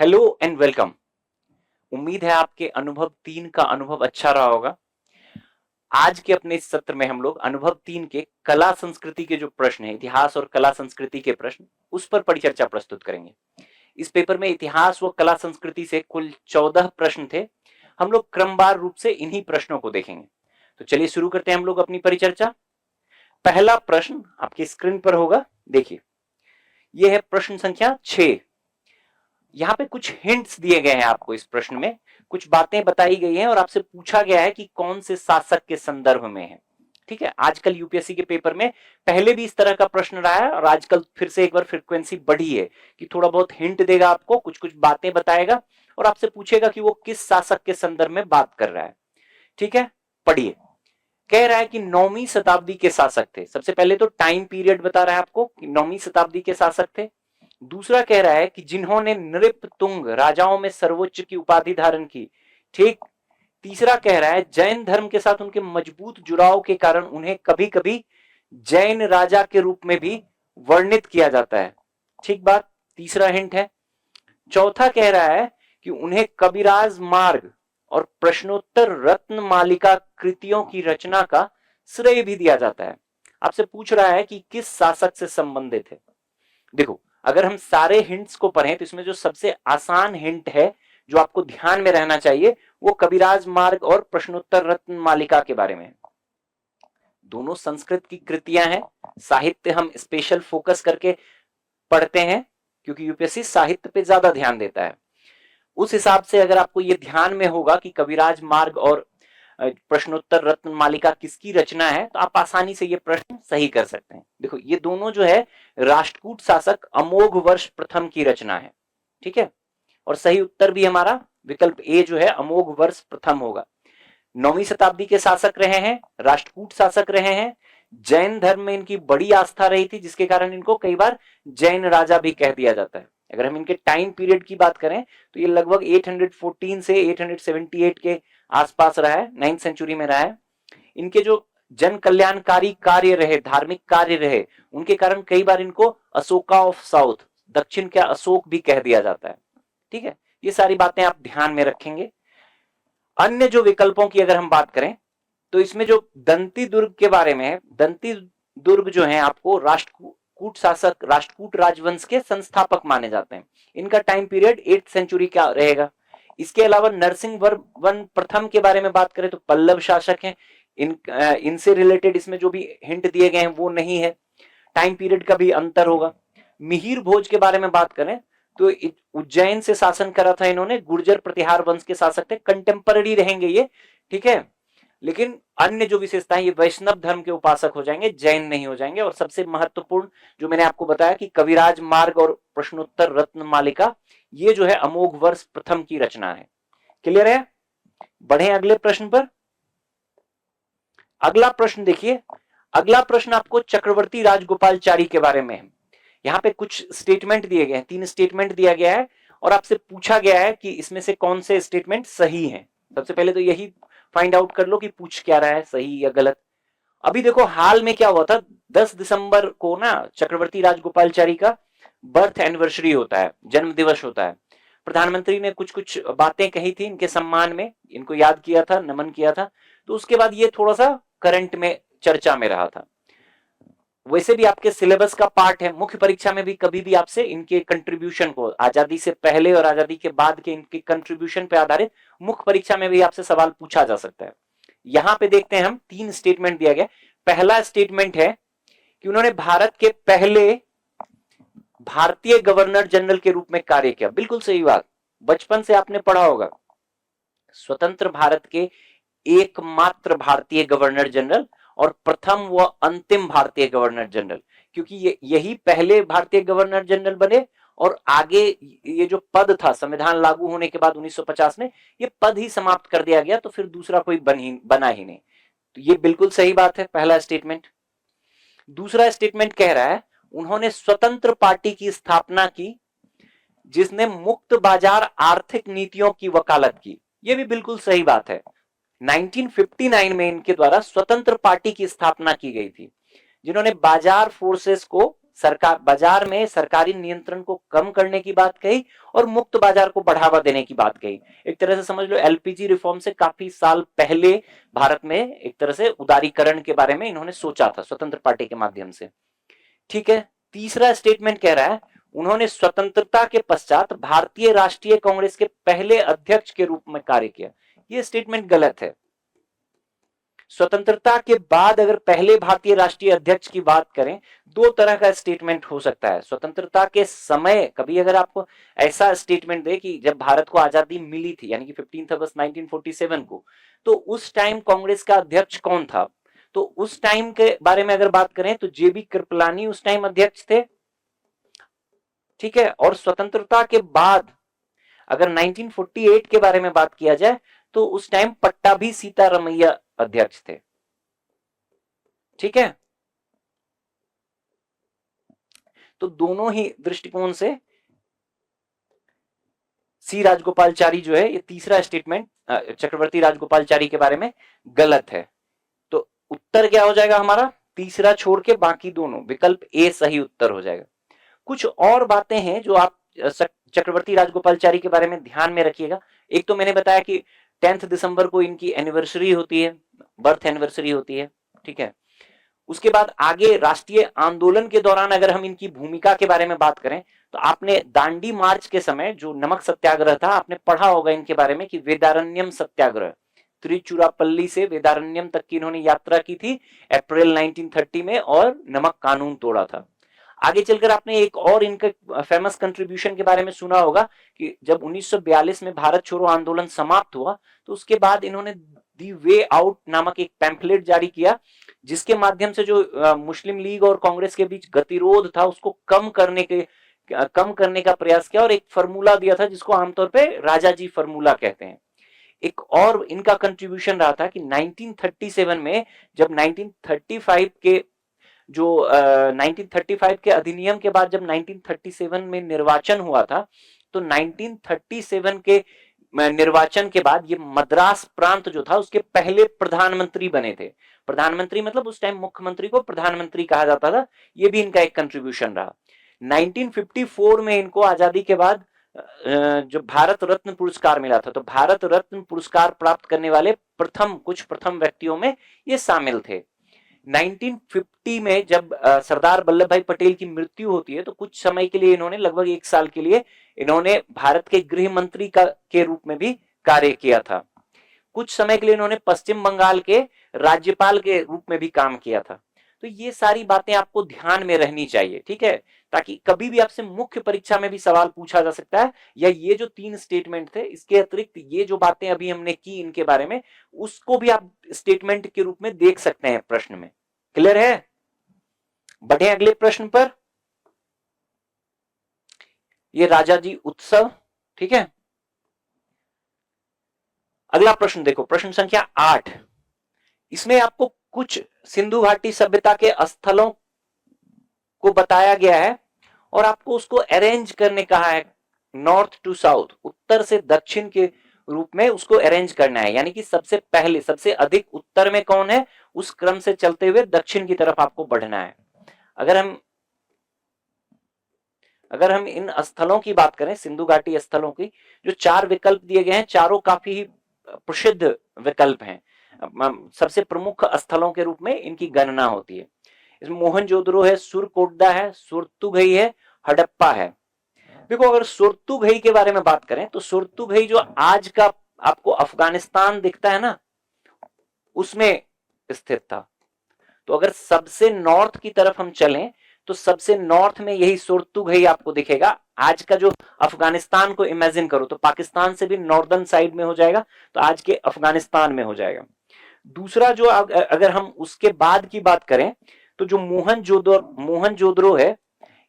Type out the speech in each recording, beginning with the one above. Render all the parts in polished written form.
Hello and welcome. उम्मीद है आपके अनुभव 3 का अनुभव अच्छा रहा होगा। आज के अपने इस सत्र में हम लोग अनुभव 3 के कला संस्कृति के जो प्रश्न है, इतिहास और कला संस्कृति के प्रश्न, उस पर परिचर्चा प्रस्तुत करेंगे। इस पेपर में इतिहास व कला संस्कृति से कुल 14 प्रश्न थे। हम लोग क्रमवार रूप से इन्हीं प्रश्नों को देखेंगे। तो चलिए शुरू करते हैं हम लोग अपनी परिचर्चा। पहला प्रश्न आपकी स्क्रीन पर होगा, देखिए यह है प्रश्न संख्या 6। यहाँ पे कुछ हिंट्स दिए गए हैं आपको। इस प्रश्न में कुछ बातें बताई गई हैं और आपसे पूछा गया है कि कौन से शासक के संदर्भ में है। ठीक है, आजकल यूपीएससी के पेपर में पहले भी इस तरह का प्रश्न रहा है और आजकल फिर से एक बार फ्रीक्वेंसी बढ़ी है कि थोड़ा बहुत हिंट देगा आपको, कुछ कुछ बातें बताएगा और आपसे पूछेगा कि वो किस शासक के संदर्भ में बात कर रहा है। ठीक है, पढ़िए। कह रहा है कि 9वीं शताब्दी के शासक थे। सबसे पहले तो टाइम पीरियड बता रहा है आपको कि 9वीं शताब्दी के शासक थे। दूसरा कह रहा है कि जिन्होंने नृपतुंग राजाओं में सर्वोच्च की उपाधि धारण की। ठीक। तीसरा कह रहा है जैन धर्म के साथ उनके मजबूत जुड़ाव के कारण उन्हें कभी कभी जैन राजा के रूप में भी वर्णित किया जाता है। ठीक बात, तीसरा हिंट है। चौथा कह रहा है कि उन्हें कविराज मार्ग और प्रश्नोत्तर रत्न मालिका कृतियों की रचना का श्रेय भी दिया जाता है। आपसे पूछ रहा है कि किस शासक से संबंधित है। देखो, अगर हम सारे हिंट्स को पढ़ें तो इसमें जो सबसे आसान हिंट है जो आपको ध्यान में रहना चाहिए वो कविराज मार्ग और प्रश्नोत्तर रत्न मालिका के बारे में है। दोनों संस्कृत की कृतियां हैं। साहित्य हम स्पेशल फोकस करके पढ़ते हैं क्योंकि यूपीएससी साहित्य पे ज्यादा ध्यान देता है। उस हिसाब से अगर आपको ये ध्यान में होगा कि कविराज मार्ग और प्रश्नोत्तर रत्न मालिका किसकी रचना है तो आप आसानी से ये प्रश्न सही कर सकते हैं। देखो, ये दोनों जो है राष्ट्रकूट शासक अमोघ वर्ष प्रथम की रचना है। ठीक है, और सही उत्तर भी हमारा विकल्प ए जो है अमोघ वर्ष प्रथम होगा। 9वीं शताब्दी के शासक रहे हैं, राष्ट्रकूट शासक रहे हैं। जैन धर्म में इनकी बड़ी आस्था रही थी जिसके कारण इनको कई बार जैन राजा भी कह दिया जाता है। अगर हम इनके टाइम पीरियड की बात करें तो ये लगभग 814 से 878 के आसपास रहा है, 9th सेंचुरी में रहा है। इनके जो जन कल्याणकारी कार्य रहे, धार्मिक कार्य रहे, उनके कारण कई बार इनको अशोका ऑफ साउथ, दक्षिण का अशोक भी कह दिया जाता है। ठीक है, ये सारी बातें आप ध्यान में रखेंगे। अन्य जो विकल्पों की अगर हम बात करें तो इसमें जो दंती दुर्ग के बारे में है, दंती दुर्ग जो है आपको राष्ट्रकूट शासक, राष्ट्रकूट राजवंश के संस्थापक माने जाते हैं। इनका टाइम पीरियड 8th सेंचुरी का रहेगा। इसके अलावा नरसिंह वर्मन प्रथम के बारे में बात करें तो पल्लव शासक हैं। इनसे रिलेटेड इसमें जो भी हिंट दिए गए हैं वो नहीं है। टाइम पीरियड का भी अंतर होगा। मिहिर भोज के बारे में बात करें तो उज्जैन से शासन करा था इन्होंने, गुर्जर प्रतिहार वंश के शासक थे, कंटेम्पररी रहेंगे ये। ठीक है, लेकिन अन्य जो विशेषताएं, ये वैष्णव धर्म के उपासक हो जाएंगे, जैन नहीं हो जाएंगे। और सबसे महत्वपूर्ण जो मैंने आपको बताया कि कविराज मार्ग और प्रश्नोत्तर रत्न मालिका, ये जो है अमोघ वर्ष प्रथम की रचना है। क्लियर है? बढ़े अगले प्रश्न पर। अगला प्रश्न देखिए, अगला प्रश्न आपको चक्रवर्ती राजगोपालचारी के बारे में है। यहाँ पे कुछ स्टेटमेंट दिए गए हैं, 3 स्टेटमेंट दिया गया है और आपसे पूछा गया है कि इसमें से कौन से स्टेटमेंट सही हैं। सबसे पहले तो यही फाइंड आउट कर लो कि पूछ क्या रहा है, सही या गलत। अभी देखो, हाल में क्या हुआ था, 10 दिसंबर को ना चक्रवर्ती राजगोपालचारी का बर्थ एनिवर्सरी होता है, जन्म दिवस होता है। प्रधानमंत्री ने कुछ कुछ बातें कही थी इनके सम्मान में, इनको याद किया था, नमन किया था। तो उसके बाद ये थोड़ा सा करंट में चर्चा में रहा था। वैसे भी आपके सिलेबस का पार्ट है, मुख्य परीक्षा में भी कभी भी आपसे इनके कंट्रीब्यूशन को, आजादी से पहले और आजादी के बाद के इनके कंट्रीब्यूशन पे आधारित मुख्य परीक्षा में भी आपसे सवाल पूछा जा सकता है। यहां पे देखते हैं हम, 3 स्टेटमेंट दिया गया। पहला स्टेटमेंट है कि उन्होंने भारत के पहले भारतीय गवर्नर जनरल के रूप में कार्य किया। बिल्कुल सही बात, बचपन से आपने पढ़ा होगा। स्वतंत्र भारत के एकमात्र भारतीय गवर्नर जनरल और प्रथम व अंतिम भारतीय गवर्नर जनरल, क्योंकि यही पहले भारतीय गवर्नर जनरल बने और आगे ये जो पद था संविधान लागू होने के बाद 1950 में, ये पद ही समाप्त कर दिया गया, तो फिर दूसरा कोई बना ही नहीं। तो ये बिल्कुल सही बात है, पहला स्टेटमेंट। दूसरा स्टेटमेंट कह रहा है उन्होंने स्वतंत्र पार्टी की स्थापना की जिसने मुक्त बाजार आर्थिक नीतियों की वकालत की। यह भी बिल्कुल सही बात है। 1959 में इनके द्वारा स्वतंत्र पार्टी की स्थापना की गई थी जिन्होंने बाजार फोर्सेस को सरकार बाजार में सरकारी नियंत्रण को कम करने की बात कही और मुक्त बाजार को बढ़ावा देने की बात कही। एक तरह से समझ लो एलपीजी रिफॉर्म से काफी साल पहले भारत में एक तरह से उदारीकरण के बारे में इन्होंने सोचा था स्वतंत्र पार्टी के माध्यम से। ठीक है, तीसरा स्टेटमेंट कह रहा है उन्होंने स्वतंत्रता के पश्चात भारतीय राष्ट्रीय कांग्रेस के पहले अध्यक्ष के रूप में कार्य किया। यह स्टेटमेंट गलत है। स्वतंत्रता के बाद अगर पहले भारतीय राष्ट्रीय अध्यक्ष की बात करें, दो तरह का स्टेटमेंट हो सकता है। स्वतंत्रता के समय कभी अगर आपको ऐसा स्टेटमेंट दे कि जब भारत को आजादी मिली थी यानी कि 15 अगस्त 1947 को, तो उस टाइम कांग्रेस का अध्यक्ष कौन था, तो उस टाइम के बारे में अगर बात करें तो जेबी कृपलानी उस टाइम अध्यक्ष थे। ठीक है, और स्वतंत्रता के बाद अगर 1948 के बारे में बात किया जाए तो उस टाइम पट्टाभी सीतारमैया अध्यक्ष थे। ठीक है, तो दोनों ही दृष्टिकोण से सी राजगोपालचारी जो है, ये तीसरा स्टेटमेंट चक्रवर्ती राजगोपालचारी के बारे में गलत है। तो उत्तर क्या हो जाएगा हमारा, तीसरा छोड़ के बाकी दोनों, विकल्प ए सही उत्तर हो जाएगा। कुछ और बातें हैं जो आप चक्रवर्ती राजगोपालचारी के बारे में ध्यान में रखिएगा। एक तो मैंने बताया कि 10 दिसंबर को इनकी एनिवर्सरी होती है, बर्थ एनिवर्सरी होती है। ठीक है, उसके बाद आगे राष्ट्रीय आंदोलन के दौरान अगर हम इनकी भूमिका के बारे में बात करें तो आपने दांडी मार्च के समय जो नमक सत्याग्रह था आपने पढ़ा होगा इनके बारे में कि वेदारण्यम सत्याग्रह, त्रिचुरापल्ली से वेदारण्यम तक की इन्होंने यात्रा की थी अप्रैल 1930 में और नमक कानून तोड़ा था। आगे चलकर आपने एक और इनका फेमस कंट्रीब्यूशन के बारे में सुना होगा कि जब 1942 में भारत छोड़ो आंदोलन समाप्त हुआ तो उसके बाद इन्होंने दी वे आउट नामक एक पैम्फलेट जारी किया, जिसके माध्यम से जो मुस्लिम लीग और कांग्रेस के बीच गतिरोध था उसको कम करने का प्रयास किया और एक फॉर्मूला दिया था जिसको आमतौर पे राजाजी फॉर्मूला कहते हैं। एक और इनका कंट्रीब्यूशन रहा था कि 1937 में जब 1935 के अधिनियम के बाद जब 1937 में निर्वाचन हुआ था तो 1937 के निर्वाचन के बाद ये मद्रास प्रांत जो था उसके पहले प्रधानमंत्री बने थे। प्रधानमंत्री मतलब उस टाइम मुख्यमंत्री को प्रधानमंत्री कहा जाता था। ये भी इनका एक कंट्रीब्यूशन रहा। 1954 में इनको आजादी के बाद जो भारत रत्न पुरस्कार मिला था, तो भारत रत्न पुरस्कार प्राप्त करने वाले प्रथम व्यक्तियों में ये शामिल थे। 1950 में जब सरदार वल्लभ भाई पटेल की मृत्यु होती है तो कुछ समय के लिए इन्होंने लगभग 1 साल के लिए इन्होंने भारत के गृह मंत्री के रूप में भी कार्य किया था। कुछ समय के लिए इन्होंने पश्चिम बंगाल के राज्यपाल के रूप में भी काम किया था। तो ये सारी बातें आपको ध्यान में रहनी चाहिए, ठीक है, ताकि कभी भी आपसे मुख्य परीक्षा में भी सवाल पूछा जा सकता है। या ये जो 3 स्टेटमेंट थे इसके अतिरिक्त ये जो बातें अभी हमने की इनके बारे में, उसको भी आप स्टेटमेंट के रूप में देख सकते हैं प्रश्न में। क्लियर है? बढ़े अगले प्रश्न पर। ये राजाजी उत्सव, ठीक है। अगला प्रश्न देखो, प्रश्न संख्या 8। इसमें आपको कुछ सिंधु घाटी सभ्यता के स्थलों को बताया गया है और आपको उसको अरेंज करने कहा है, नॉर्थ टू साउथ, उत्तर से दक्षिण के रूप में उसको अरेंज करना है। यानी कि सबसे पहले सबसे अधिक उत्तर में कौन है उस क्रम से चलते हुए दक्षिण की तरफ आपको बढ़ना है। अगर हम इन स्थलों की बात करें, सिंधु घाटी स्थलों की, जो 4 विकल्प दिए गए हैं चारों काफी प्रसिद्ध विकल्प हैं। सबसे प्रमुख स्थलों के रूप में इनकी गणना होती है। इसमें मोहनजोदड़ो है, सुरकोटदा है, सुरतुगई है, हड़प्पा है। देखो, अगर सुरतुगई के बारे में बात करें तो सुरतुगई जो आज का आपको अफगानिस्तान दिखता है ना, उसमें स्थित था। तो अगर सबसे नॉर्थ की तरफ हम चलें तो सबसे नॉर्थ में यही सुरतुगई आपको दिखेगा। आज का जो अफगानिस्तान को इमेजिन करो तो पाकिस्तान से भी नॉर्दर्न साइड में हो जाएगा, तो आज के अफगानिस्तान में हो जाएगा। दूसरा जो अगर हम उसके बाद की बात करें तो जो मोहनजोदड़ो है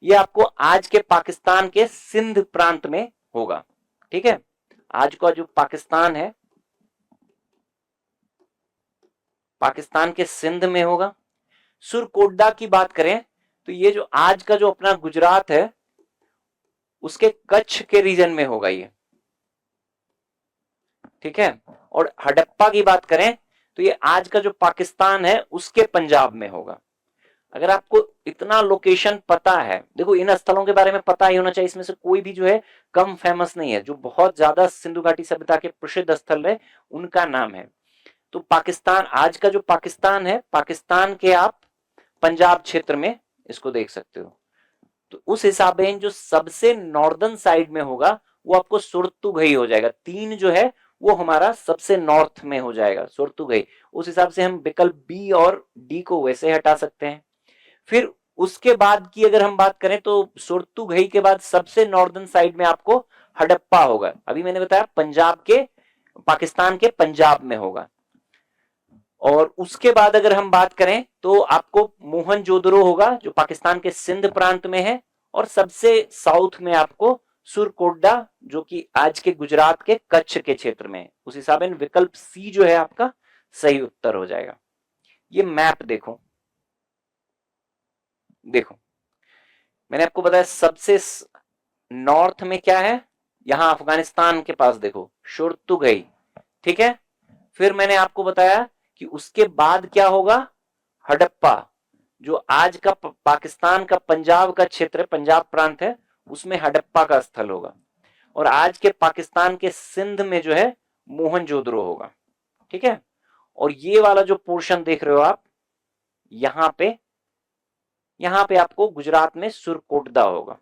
ये आपको आज के पाकिस्तान के सिंध प्रांत में होगा, ठीक है। आज का जो पाकिस्तान है, पाकिस्तान के सिंध में होगा। सुरकोटदा की बात करें तो ये जो आज का जो अपना गुजरात है उसके कच्छ के रीजन में होगा ये, ठीक है। और हड़प्पा की बात करें तो ये आज का जो पाकिस्तान है उसके पंजाब में होगा। अगर आपको इतना लोकेशन पता है, देखो इन स्थलों के बारे में पता ही होना चाहिए, इसमें से कोई भी जो है कम फेमस नहीं है, जो बहुत ज्यादा सिंधु घाटी सभ्यता के प्रसिद्ध स्थल है उनका नाम है। तो पाकिस्तान, आज का जो पाकिस्तान है, पाकिस्तान के आप पंजाब क्षेत्र में इसको देख सकते हो। तो उस हिसाब से जो सबसे नॉर्दर्न साइड में होगा वो आपको सुरतुगई हो जाएगा। 3 जो है वो हमारा सबसे नॉर्थ में हो जाएगा, सुरतुगई। उस हिसाब से हम विकल्प बी और डी को वैसे हटा सकते हैं। फिर उसके बाद की अगर हम बात करें तो सुरतुगई के बाद सबसे नॉर्दर्न साइड में आपको हड़प्पा होगा। अभी मैंने बताया पंजाब के, पाकिस्तान के पंजाब में होगा। और उसके बाद अगर हम बात करें तो आपको मोहनजोदड़ो होगा जो पाकिस्तान के सिंध प्रांत में है। और सबसे साउथ में आपको सुरकोटडा जो कि आज के गुजरात के कच्छ के क्षेत्र में है। उस हिसाब से विकल्प सी जो है आपका सही उत्तर हो जाएगा। ये मैप देखो, देखो मैंने आपको बताया सबसे नॉर्थ में क्या है, यहां अफगानिस्तान के पास देखो सुरतुगई, ठीक है। फिर मैंने आपको बताया कि उसके बाद क्या होगा, हड़प्पा, जो आज का पाकिस्तान का पंजाब का क्षेत्र है, पंजाब प्रांत है, उसमें हड़प्पा का स्थल होगा। और आज के पाकिस्तान के सिंध में जो है मोहनजोदड़ो होगा, ठीक है। और ये वाला जो पोर्शन देख रहे हो आप, यहां पे आपको गुजरात में सुरकोटदा होगा,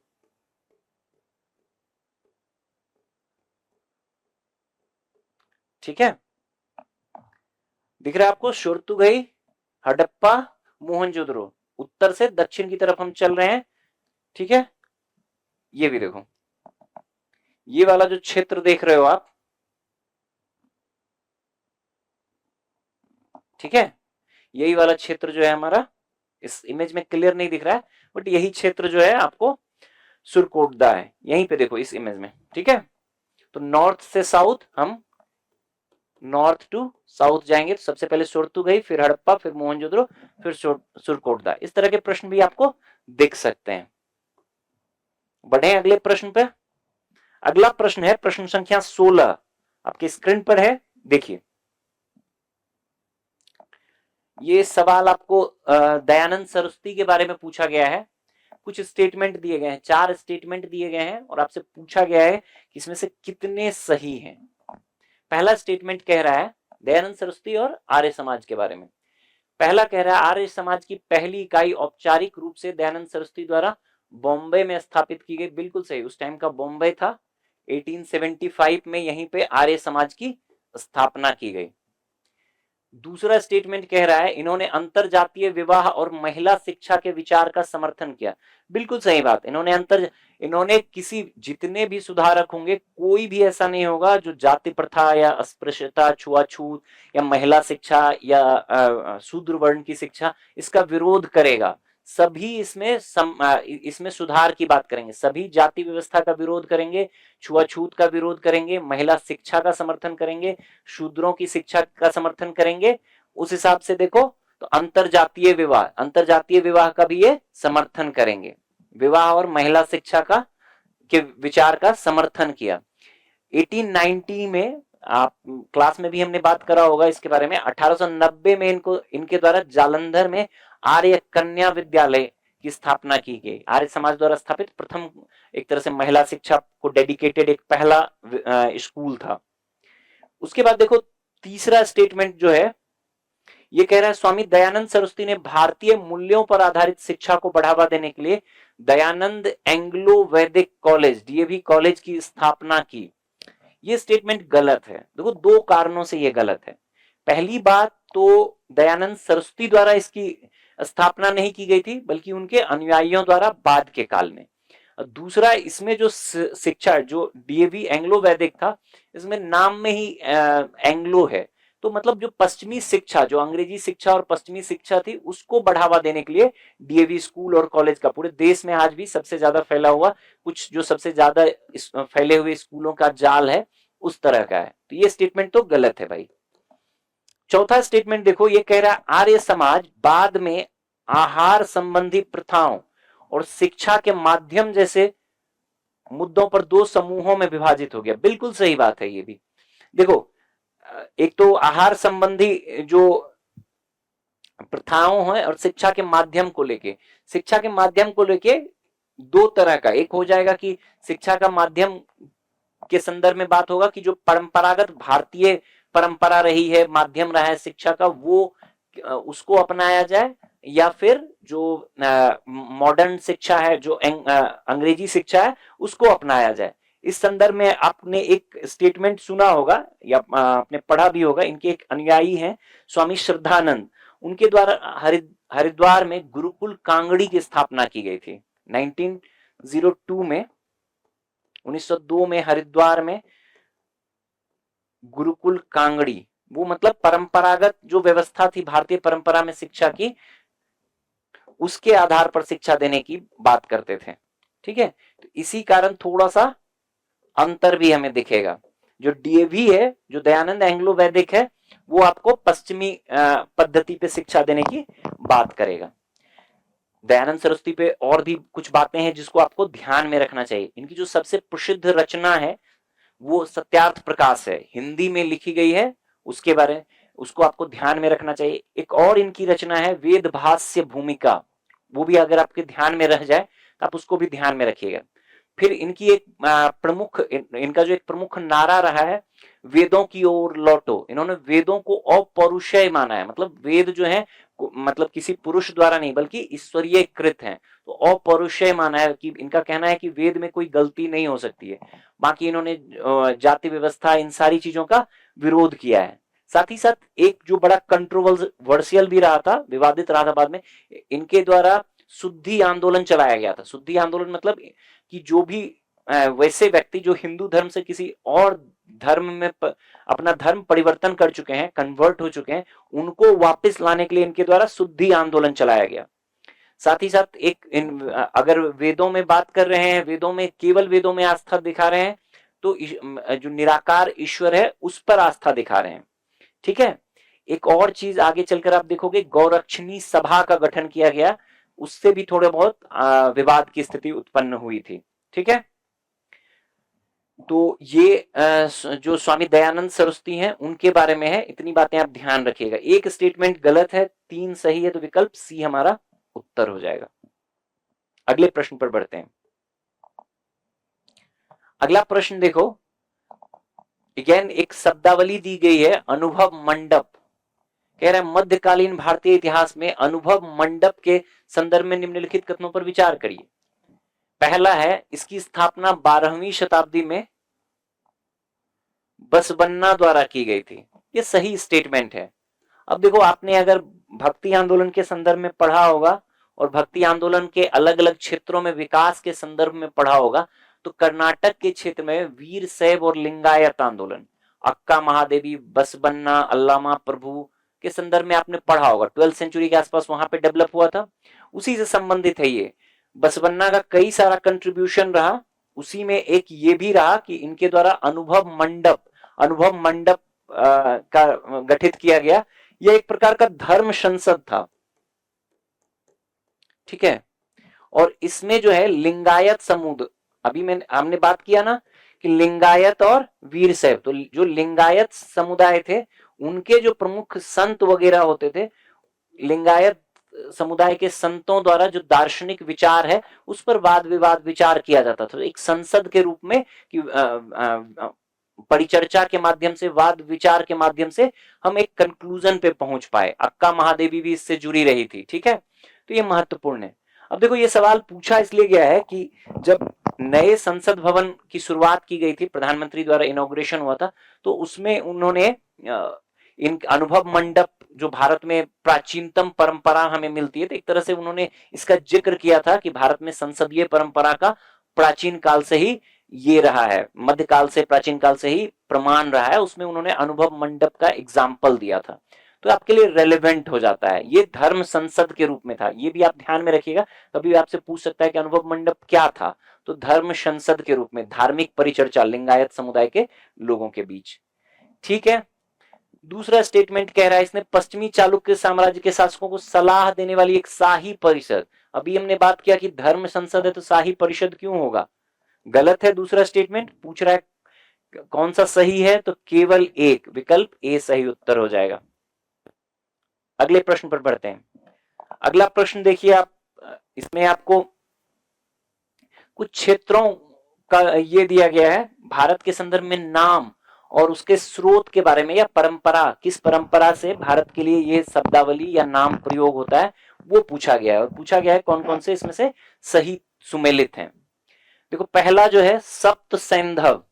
ठीक है। दिख रहा है आपको, सुरतुगई, हड़प्पा, मोहनजोदड़ो। उत्तर से दक्षिण की तरफ हम चल रहे हैं, ठीक है। ये भी देखो, ये वाला जो क्षेत्र देख रहे हो आप, ठीक है, यही वाला क्षेत्र जो है हमारा, इस इमेज में क्लियर नहीं दिख रहा है बट यही क्षेत्र जो है आपको सुरकोटदा है, यहीं पे देखो इस इमेज में, ठीक है। तो नॉर्थ से साउथ हम नॉर्थ टू साउथ जाएंगे, तो सबसे पहले सुरतुगई, फिर हड़प्पा, फिर मोहनजोदड़ो, फिर सुरकोटदा। इस तरह के प्रश्न भी आपको दिख सकते हैं। बढ़े अगले प्रश्न पे। अगला प्रश्न है प्रश्न संख्या 16, आपकी स्क्रीन पर है, देखिए। ये सवाल आपको दयानंद सरस्वती के बारे में पूछा गया है। कुछ स्टेटमेंट दिए गए हैं, 4 स्टेटमेंट दिए गए हैं और आपसे पूछा गया है कि इसमें से कितने सही हैं। पहला स्टेटमेंट कह रहा है दयानंद सरस्वती और आर्य समाज के बारे में। पहला कह रहा है आर्य समाज की पहली इकाई औपचारिक रूप से दयानंद सरस्वती द्वारा बॉम्बे में स्थापित की गई। बिल्कुल सही, उस टाइम का बॉम्बे था। 1875 में यहीं पे आर्य समाज की स्थापना की गई। दूसरा स्टेटमेंट कह रहा है इन्होंने अंतर जातीय विवाह और महिला शिक्षा के विचार का समर्थन किया। बिल्कुल सही बात, इन्होंने किसी, जितने भी सुधारक होंगे कोई भी ऐसा नहीं होगा जो जाति प्रथा या अस्पृश्यता, छुआछूत या महिला शिक्षा या शूद्र वर्ण की शिक्षा, इसका विरोध करेगा। सभी इसमें सुधार की बात करेंगे, सभी जाति व्यवस्था का विरोध करेंगे, छुआछूत का विरोध करेंगे, महिला शिक्षा का समर्थन करेंगे, शूद्रों की शिक्षा का समर्थन करेंगे। उस हिसाब से देखो तो अंतरजातीय विवाह का भी ये समर्थन करेंगे। विवाह और महिला शिक्षा का के विचार का समर्थन किया। 1890 में, आप क्लास में भी हमने बात करा होगा इसके बारे में, 1890 में इनके द्वारा जालंधर में आर्य कन्या विद्यालय की स्थापना की गई। आर्य समाज द्वारा स्थापित प्रथम एक तरह से महिला शिक्षा को डेडिकेटेड एक पहला स्कूल था। उसके बाद देखो तीसरा स्टेटमेंट जो है ये कह रहा है स्वामी दयानंद सरस्वती ने भारतीय मूल्यों पर आधारित शिक्षा को बढ़ावा देने के लिए दयानंद एंग्लो वैदिक कॉलेज, डीएवी कॉलेज की स्थापना की। ये स्टेटमेंट गलत है। देखो 2 कारणों से ये गलत है। पहली बात तो दयानंद सरस्वती द्वारा इसकी स्थापना नहीं की गई थी बल्कि उनके अनुयायियों द्वारा बाद के काल में। दूसरा, इसमें जो शिक्षा, जो डीएवी एंग्लो वैदिक था, इसमें नाम में ही एंग्लो है, तो मतलब जो पश्चिमी शिक्षा, जो अंग्रेजी शिक्षा और पश्चिमी शिक्षा थी, उसको बढ़ावा देने के लिए डीएवी स्कूल और कॉलेज का पूरे देश में आज भी सबसे ज्यादा फैला हुआ, कुछ जो सबसे ज्यादा फैले हुए स्कूलों का जाल है उस तरह का है। तो ये स्टेटमेंट तो गलत है भाई। चौथा स्टेटमेंट देखो, ये कह रहा है आर्य समाज बाद में आहार संबंधी प्रथाओं और शिक्षा के माध्यम जैसे मुद्दों पर 2 समूहों में विभाजित हो गया। बिल्कुल सही बात है ये भी। देखो एक तो आहार संबंधी जो प्रथाओं है और शिक्षा के माध्यम को लेके, शिक्षा के माध्यम को लेके दो तरह का, एक हो जाएगा कि शिक्षा का माध्यम के संदर्भ में बात होगा कि जो परंपरागत भारतीय परंपरा रही है, माध्यम रहा है शिक्षा का, वो उसको अपनाया जाए, या फिर जो मॉडर्न शिक्षा है, जो अंग्रेजी शिक्षा है, उसको अपनाया जाए। इस संदर्भ में आपने एक स्टेटमेंट सुना होगा या आपने पढ़ा भी होगा, इनके एक अनुयायी हैं स्वामी श्रद्धानंद, उनके द्वारा हरिद्वार में गुरुकुल कांगड़ी की स्थापना की गई थी 1902 में, 1902 में हरिद्वार में गुरुकुल कांगड़ी, वो मतलब परंपरागत जो व्यवस्था थी भारतीय परंपरा में शिक्षा की, उसके आधार पर शिक्षा देने की बात करते थे। ठीक है, तो इसी कारण थोड़ा सा अंतर भी हमें दिखेगा। जो डीएवी है, जो दयानंद एंग्लो वैदिक है, वो आपको पश्चिमी पद्धति पे शिक्षा देने की बात करेगा। दयानंद सरस्वती पे और भी कुछ बातें हैं जिसको आपको ध्यान में रखना चाहिए। इनकी जो सबसे प्रसिद्ध रचना है वो सत्यार्थ प्रकाश है, हिंदी में लिखी गई है, उसके बारे में उसको आपको ध्यान में रखना चाहिए। एक और इनकी रचना है वेद भाष्य भूमिका, वो भी अगर आपके ध्यान में रह जाए तो आप उसको भी ध्यान में रखिएगा। फिर इनकी एक प्रमुख, इनका जो एक प्रमुख नारा रहा है, वेदों की ओर लौटो। इन्होंने वेदों को अपौरुषेय माना है, मतलब वेद जो है मतलब किसी पुरुष द्वारा नहीं बल्कि ईश्वरीय कृत है, तो अपौरुषेय माना है कि इनका कहना है कि वेद में कोई गलती नहीं हो सकती है। बाकी इन्होंने जाति व्यवस्था, इन सारी चीजों का विरोध किया है। साथ ही साथ एक जो बड़ा कंट्रोवर्शियल भी रहा था, विवादित रहा था बाद में, इनके द्वारा शुद्धि आंदोलन चलाया गया था। शुद्धि आंदोलन मतलब कि जो भी वैसे व्यक्ति जो हिंदू धर्म से किसी और धर्म में अपना धर्म परिवर्तन कर चुके हैं, कन्वर्ट हो चुके हैं, उनको वापस लाने के लिए इनके द्वारा शुद्धि आंदोलन चलाया गया। साथ ही साथ एक अगर वेदों में बात कर रहे हैं, वेदों में केवल वेदों में आस्था दिखा रहे हैं, तो जो निराकार ईश्वर है उस पर आस्था दिखा रहे हैं। ठीक है, एक और चीज आगे चलकर आप देखोगे, गौरक्षणी सभा का गठन किया गया, उससे भी थोड़े बहुत विवाद की स्थिति उत्पन्न हुई थी। ठीक है, तो ये जो स्वामी दयानंद सरस्वती हैं उनके बारे में है, इतनी बातें आप ध्यान रखिएगा। एक स्टेटमेंट गलत है, 3 सही है, तो विकल्प सी हमारा उत्तर हो जाएगा। अगले प्रश्न पर बढ़ते हैं। अगला प्रश्न देखो, अगेन एक शब्दावली दी गई है, अनुभव मंडप। कह रहा है मध्यकालीन भारतीय इतिहास में अनुभव मंडप के संदर्भ में निम्नलिखित कथनों पर विचार करिए। पहला है, इसकी स्थापना 12वीं शताब्दी में बसवन्ना द्वारा की गई थी। ये सही स्टेटमेंट है। अब देखो, आपने अगर भक्ति आंदोलन के संदर्भ में पढ़ा होगा और भक्ति आंदोलन के अलग अलग क्षेत्रों में विकास के संदर्भ में पढ़ा होगा, तो कर्नाटक के क्षेत्र में वीर शैव और लिंगायत आंदोलन, अक्का महादेवी, बसवन्ना, अल्लामा प्रभु के संदर्भ में आपने पढ़ा होगा। 12th सेंचुरी के आसपास वहां पे डेवलप हुआ था, उसी से संबंधित है ये। बसवन्ना का कई सारा कंट्रीब्यूशन रहा, उसी में एक ये भी रहा कि इनके द्वारा अनुभव मंडप का गठित किया गया। यह एक प्रकार का धर्म संसद था। ठीक है, और इसमें जो है लिंगायत समुदाय, अभी हमने बात किया ना कि लिंगायत और वीरशैव, तो जो लिंगायत समुदाय थे उनके जो प्रमुख संत वगैरह होते थे, लिंगायत समुदाय के संतों द्वारा जो दार्शनिक विचार है उस पर वाद विवाद विचार किया जाता था, एक संसद के रूप में कि परिचर्चा के माध्यम से, वाद विचार के माध्यम से हम एक कंक्लूजन पे पहुंच पाए। अक्का महादेवी भी इससे जुड़ी रही थी। ठीक है, तो ये महत्वपूर्ण है। अब देखो, ये सवाल पूछा इसलिए गया है कि जब नए संसद भवन की शुरुआत की गई थी, प्रधानमंत्री द्वारा इनॉग्रेशन हुआ था, तो उसमें उन्होंने इन अनुभव मंडप, जो भारत में प्राचीनतम परंपरा हमें मिलती है, तो एक तरह से उन्होंने इसका जिक्र किया था कि भारत में संसदीय परंपरा का प्राचीन काल से ही ये रहा है, मध्यकाल से, प्राचीन काल से ही प्रमाण रहा है। उसमें उन्होंने अनुभव मंडप का एग्जाम्पल दिया था, तो आपके लिए रेलेवेंट हो जाता है। ये धर्म संसद के रूप में था, ये भी आप ध्यान में रखिएगा। कभी आपसे पूछ सकता है कि अनुभव मंडप क्या था, तो धर्म संसद के रूप में धार्मिक परिचर्चा लिंगायत समुदाय के लोगों के बीच। ठीक है, दूसरा स्टेटमेंट कह रहा है, इसने पश्चिमी चालुक्य साम्राज्य के शासकों को सलाह देने वाली एक शाही परिषद। अभी हमने बात किया कि धर्म संसद है, तो शाही परिषद क्यों होगा? गलत है दूसरा स्टेटमेंट। पूछ रहा है कौन सा सही है, तो केवल एक, विकल्प ए सही उत्तर हो जाएगा। अगले प्रश्न पर बढ़ते हैं। अगला प्रश्न देखिए आप, इसमें आपको कुछ क्षेत्रों का ये दिया गया है, भारत के संदर्भ में नाम और उसके स्रोत के बारे में, या परंपरा, किस परंपरा से भारत के लिए ये शब्दावली या नाम प्रयोग होता है वो पूछा गया है। और पूछा गया है कौन कौन से इसमें से सही सुमेलित हैं। देखो पहला जो है सप्त सैंधव।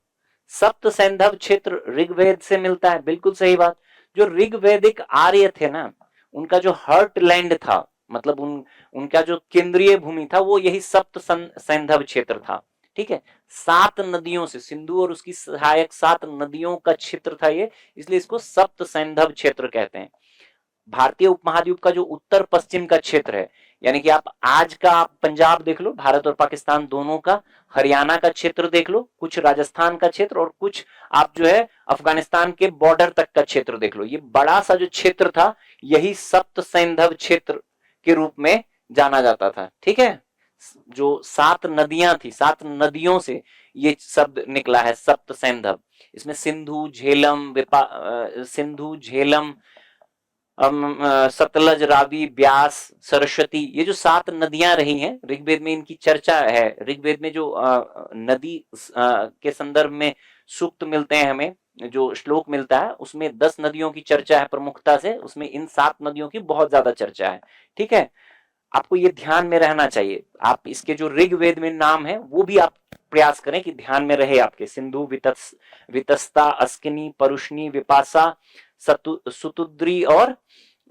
सप्त सैंधव क्षेत्र ऋग्वेद से मिलता है, बिल्कुल सही बात। जो ऋग्वैदिक आर्य थे ना, उनका जो हर्टलैंड था, मतलब उनका जो केंद्रीय भूमि था वो यही सप्त सैंधव क्षेत्र था। ठीक है, 7 नदियों से, सिंधु और उसकी सहायक 7 नदियों का क्षेत्र था ये, इसलिए इसको सप्त सैंधव क्षेत्र कहते हैं। भारतीय उपमहाद्वीप का जो उत्तर पश्चिम का क्षेत्र है, यानी कि आप आज का आप पंजाब देख लो, भारत और पाकिस्तान दोनों का, हरियाणा का क्षेत्र देख लो, कुछ राजस्थान का क्षेत्र, और कुछ आप जो है अफगानिस्तान के बॉर्डर तक का क्षेत्र देख लो, ये बड़ा सा जो क्षेत्र था यही सप्त सैंधव क्षेत्र के रूप में जाना जाता था। ठीक है, जो 7 नदियां थी, 7 नदियों से ये शब्द निकला है सप्त सैंधव। इसमें सिंधु, झेलम, सिंधु, झेलम, सतलज, रावी, ब्यास, सरस्वती, ये जो 7 नदियां रही हैं, ऋग्वेद में इनकी चर्चा है। ऋग्वेद में जो नदी के संदर्भ में सूक्त मिलते हैं हमें, जो श्लोक मिलता है उसमें 10 नदियों की चर्चा है प्रमुखता से, उसमें इन 7 नदियों की बहुत ज्यादा चर्चा है। ठीक है, आपको ये ध्यान में रहना चाहिए। आप इसके जो ऋग्वेद में नाम है वो भी आप प्रयास करें कि ध्यान में रहे आपके, सिंधु, वितस्ता, अस्किनी, परुष्णी, विपासा, सुतुद्री और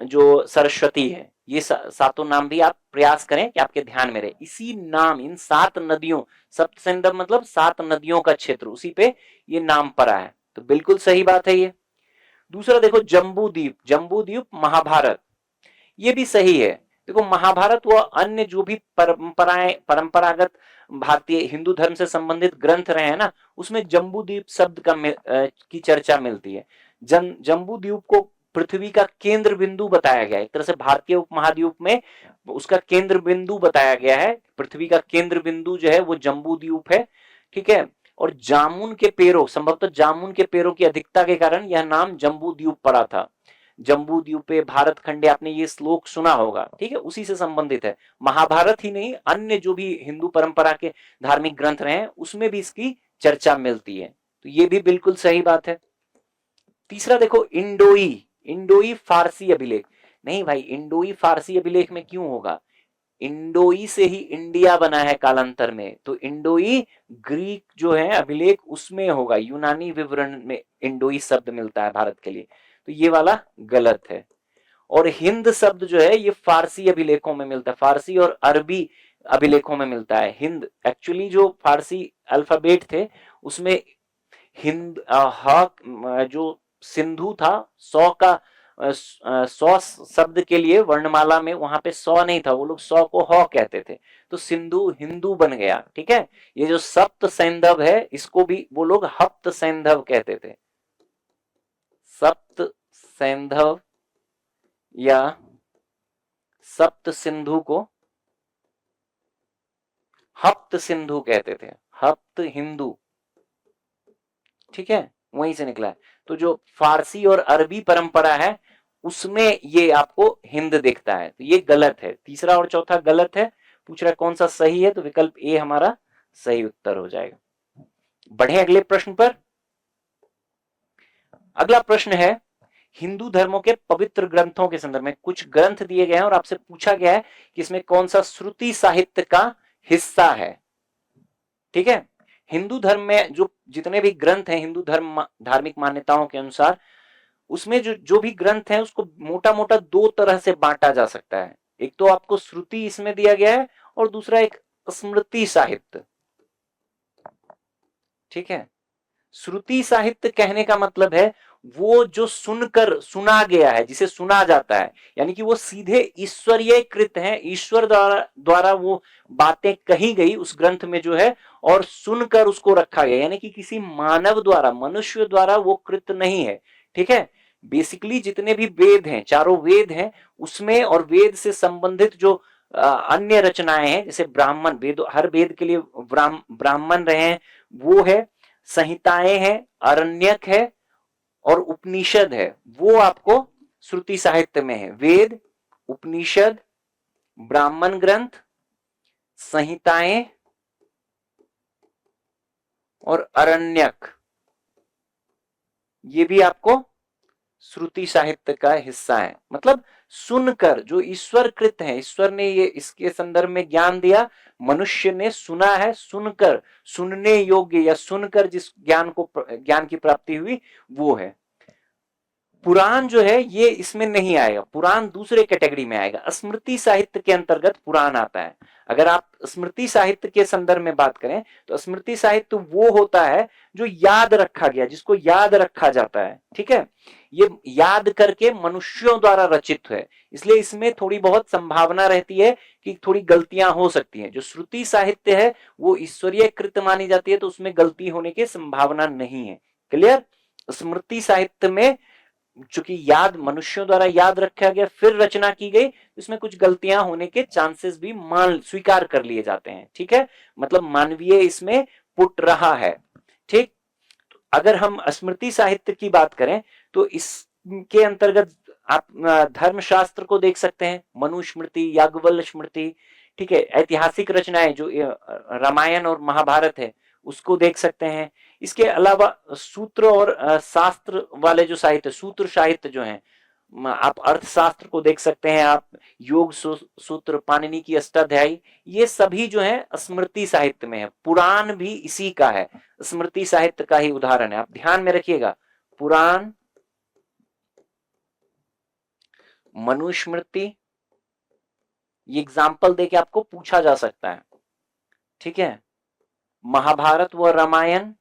जो सरस्वती है, ये सातों नाम भी आप प्रयास करें कि आपके ध्यान में रहे। इसी नाम, इन 7 नदियों, सप्तसैंधव मतलब 7 नदियों का क्षेत्र, उसी पे ये नाम पड़ा है, तो बिल्कुल सही बात है ये। दूसरा देखो जम्बू द्वीप, जम्बू द्वीप महाभारत, ये भी सही है। देखो महाभारत व अन्य जो भी परंपरागत भारतीय हिंदू धर्म से संबंधित ग्रंथ रहे हैं ना, उसमें जम्बू द्वीप शब्द की चर्चा मिलती है। जम्बू द्वीप को पृथ्वी का केंद्र बिंदु बताया गया है, एक तरह से भारतीय उपमहाद्वीप में उसका केंद्र बिंदु बताया गया है। पृथ्वी का केंद्र बिंदु जो है वो जम्बू द्वीप है। ठीक है, और जामुन के पेड़ों, संभवतः जामुन के पेड़ों की अधिकता के कारण यह नाम जम्बू द्वीप पड़ा था। जम्बू द्वीपे भारत खंडे, आपने ये श्लोक सुना होगा। ठीक है, उसी से संबंधित है। महाभारत ही नहीं, अन्य जो भी हिंदू परंपरा के धार्मिक ग्रंथ रहे हैं उसमें भी इसकी चर्चा मिलती है, तो ये भी बिल्कुल सही बात है। तीसरा देखो इंडोई, इंडोई फारसी अभिलेख। नहीं भाई, इंडोई फारसी अभिलेख में क्यों होगा, इंडोई से ही इंडिया बना है कालांतर में, तो इंडोई ग्रीक जो है अभिलेख उसमें होगा, यूनानी विवरण में इंडोई शब्द मिलता है भारत के लिए, तो ये वाला गलत है। और हिंद शब्द जो है ये फारसी अभिलेखों में मिलता है, फारसी और अरबी अभिलेखों में मिलता है। हिंद एक्चुअली जो फारसी अल्फाबेट थे उसमें हिंद जो सिंधु था, 100 शब्द के लिए वर्णमाला में वहां पे 100 नहीं था, वो लोग 100 को ह कहते थे, तो सिंधु हिंदू बन गया। ठीक है, ये जो सप्त सैंधव है इसको भी वो लोग हप्त सैंधव कहते थे, सप्त सैंधव या सप्त सिंधु को हप्त सिंधु कहते थे, हप्त हिंदू। ठीक है, वहीं से निकला है। तो जो फारसी और अरबी परंपरा है उसमें ये आपको हिंद दिखता है, तो ये गलत है। तीसरा और चौथा गलत है। पूछ रहा है कौन सा सही है, तो विकल्प ए हमारा सही उत्तर हो जाएगा। बढ़े अगले प्रश्न पर। अगला प्रश्न है, हिंदू धर्मों के पवित्र ग्रंथों के संदर्भ में कुछ ग्रंथ दिए गए हैं और आपसे पूछा गया है कि इसमें कौन सा श्रुति साहित्य का हिस्सा है। ठीक है, हिंदू धर्म में जो जितने भी ग्रंथ हैं हिंदू धर्म धार्मिक मान्यताओं के अनुसार, उसमें जो भी ग्रंथ है उसको मोटा मोटा 2 तरह से बांटा जा सकता है। एक तो आपको श्रुति इसमें दिया गया है और दूसरा एक स्मृति साहित्य। ठीक है, श्रुति साहित्य कहने का मतलब है वो जो सुनकर सुना गया है, जिसे सुना जाता है, यानी कि वो सीधे ईश्वरीय कृत है, ईश्वर द्वारा वो बातें कही गई उस ग्रंथ में जो है, और सुनकर उसको रखा गया, यानी कि किसी मानव द्वारा, मनुष्य द्वारा वो कृत नहीं है। ठीक है, बेसिकली जितने भी वेद हैं, चारों वेद हैं उसमें, और वेद से संबंधित जो अन्य रचनाएं हैं, जैसे ब्राह्मण वेद, हर वेद के लिए ब्राह्मण रहे हैं वो है, संहिताएं हैं, अरण्यक है और उपनिषद है, वो आपको श्रुति साहित्य में है? वेद, उपनिषद, ब्राह्मण ग्रंथ, संहिताएं और अरण्यक, ये भी आपको श्रुति साहित्य का हिस्सा है। मतलब सुनकर, जो ईश्वर कृत है, ईश्वर ने ये इसके संदर्भ में ज्ञान दिया, मनुष्य ने सुना है, सुनकर, सुनने योग्य या सुनकर जिस ज्ञान की प्राप्ति हुई वो है। पुराण जो है ये इसमें नहीं आएगा, पुराण दूसरे कैटेगरी में आएगा। स्मृति साहित्य के अंतर्गत पुराण आता है। अगर आप स्मृति साहित्य के संदर्भ में बात करें तो स्मृति साहित्य वो होता है जो याद रखा गया, जिसको याद रखा जाता है, ठीक है। ये याद करके मनुष्यों द्वारा रचित है, इसलिए इसमें थोड़ी बहुत संभावना रहती है कि थोड़ी गलतियां हो सकती हैं। जो श्रुति साहित्य है वो ईश्वरीय कृत मानी जाती है, तो उसमें गलती होने की संभावना नहीं है। क्लियर? स्मृति साहित्य में चूंकि याद मनुष्यों द्वारा याद रखा गया फिर रचना की गई, इसमें कुछ गलतियां होने के चांसेस भी स्वीकार कर लिए जाते हैं, ठीक है। मतलब मानवीय इसमें पुट रहा है, ठीक। अगर हम स्मृति साहित्य की बात करें तो इसके अंतर्गत आप धर्मशास्त्र को देख सकते हैं, मनुस्मृति, याज्ञवल्क्य स्मृति, ठीक है। ऐतिहासिक रचनाएं जो रामायण और महाभारत है उसको देख सकते हैं। इसके अलावा सूत्र और शास्त्र वाले जो साहित्य, सूत्र साहित्य जो है, आप अर्थशास्त्र को देख सकते हैं, आप योग सूत्र, पाणिनि की अष्टाध्यायी, ये सभी जो है स्मृति साहित्य में है। पुराण भी इसी का है, स्मृति साहित्य का ही उदाहरण है। आप ध्यान में रखिएगा, पुराण, मनुस्मृति, ये एग्जाम्पल देके आपको पूछा जा सकता है, ठीक है। महाभारत व रामायण,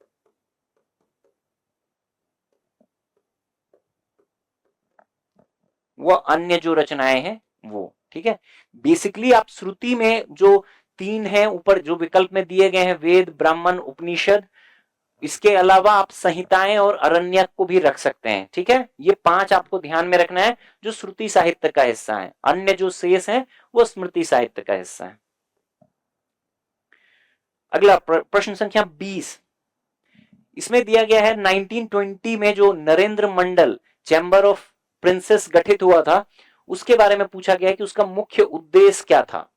वो अन्य जो रचनाएं हैं वो, ठीक है। बेसिकली आप श्रुति में जो तीन हैं ऊपर जो विकल्प में दिए गए हैं, वेद, ब्राह्मण, उपनिषद, इसके अलावा आप संहिताएं और अरण्यक को भी रख सकते हैं, ठीक है। ये पांच आपको ध्यान में रखना है जो श्रुति साहित्य का हिस्सा है। अन्य जो शेष है वो स्मृति साहित्य का हिस्सा है। अगला प्रश्न संख्या 20, इसमें दिया गया है 1920 में जो नरेंद्र मंडल चैम्बर ऑफ प्रिंसेस गठित हुआ था उसके बारे में पूछा गया है कि उसका मुख्य उद्देश्य क्या था।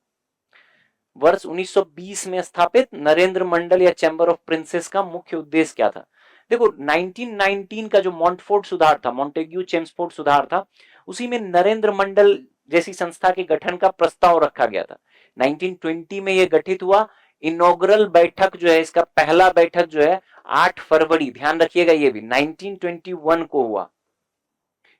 वर्ष 1920 में स्थापित नरेंद्र मंडल या चैम्बर ऑफ प्रिंसेस का मुख्य उद्देश्य क्या था। देखो 1919 का जो मॉन्टफोर्ट सुधार था, मॉन्टेग्यू चेम्सफोर्ड सुधार था, उसी में नरेंद्र मंडल जैसी संस्था के गठन का प्रस्ताव रखा गया था। 1920 में यह गठित हुआ। इनॉग्रल बैठक जो है, इसका पहला बैठक जो है 8 फरवरी, ध्यान रखिएगा ये भी 1921 को हुआ।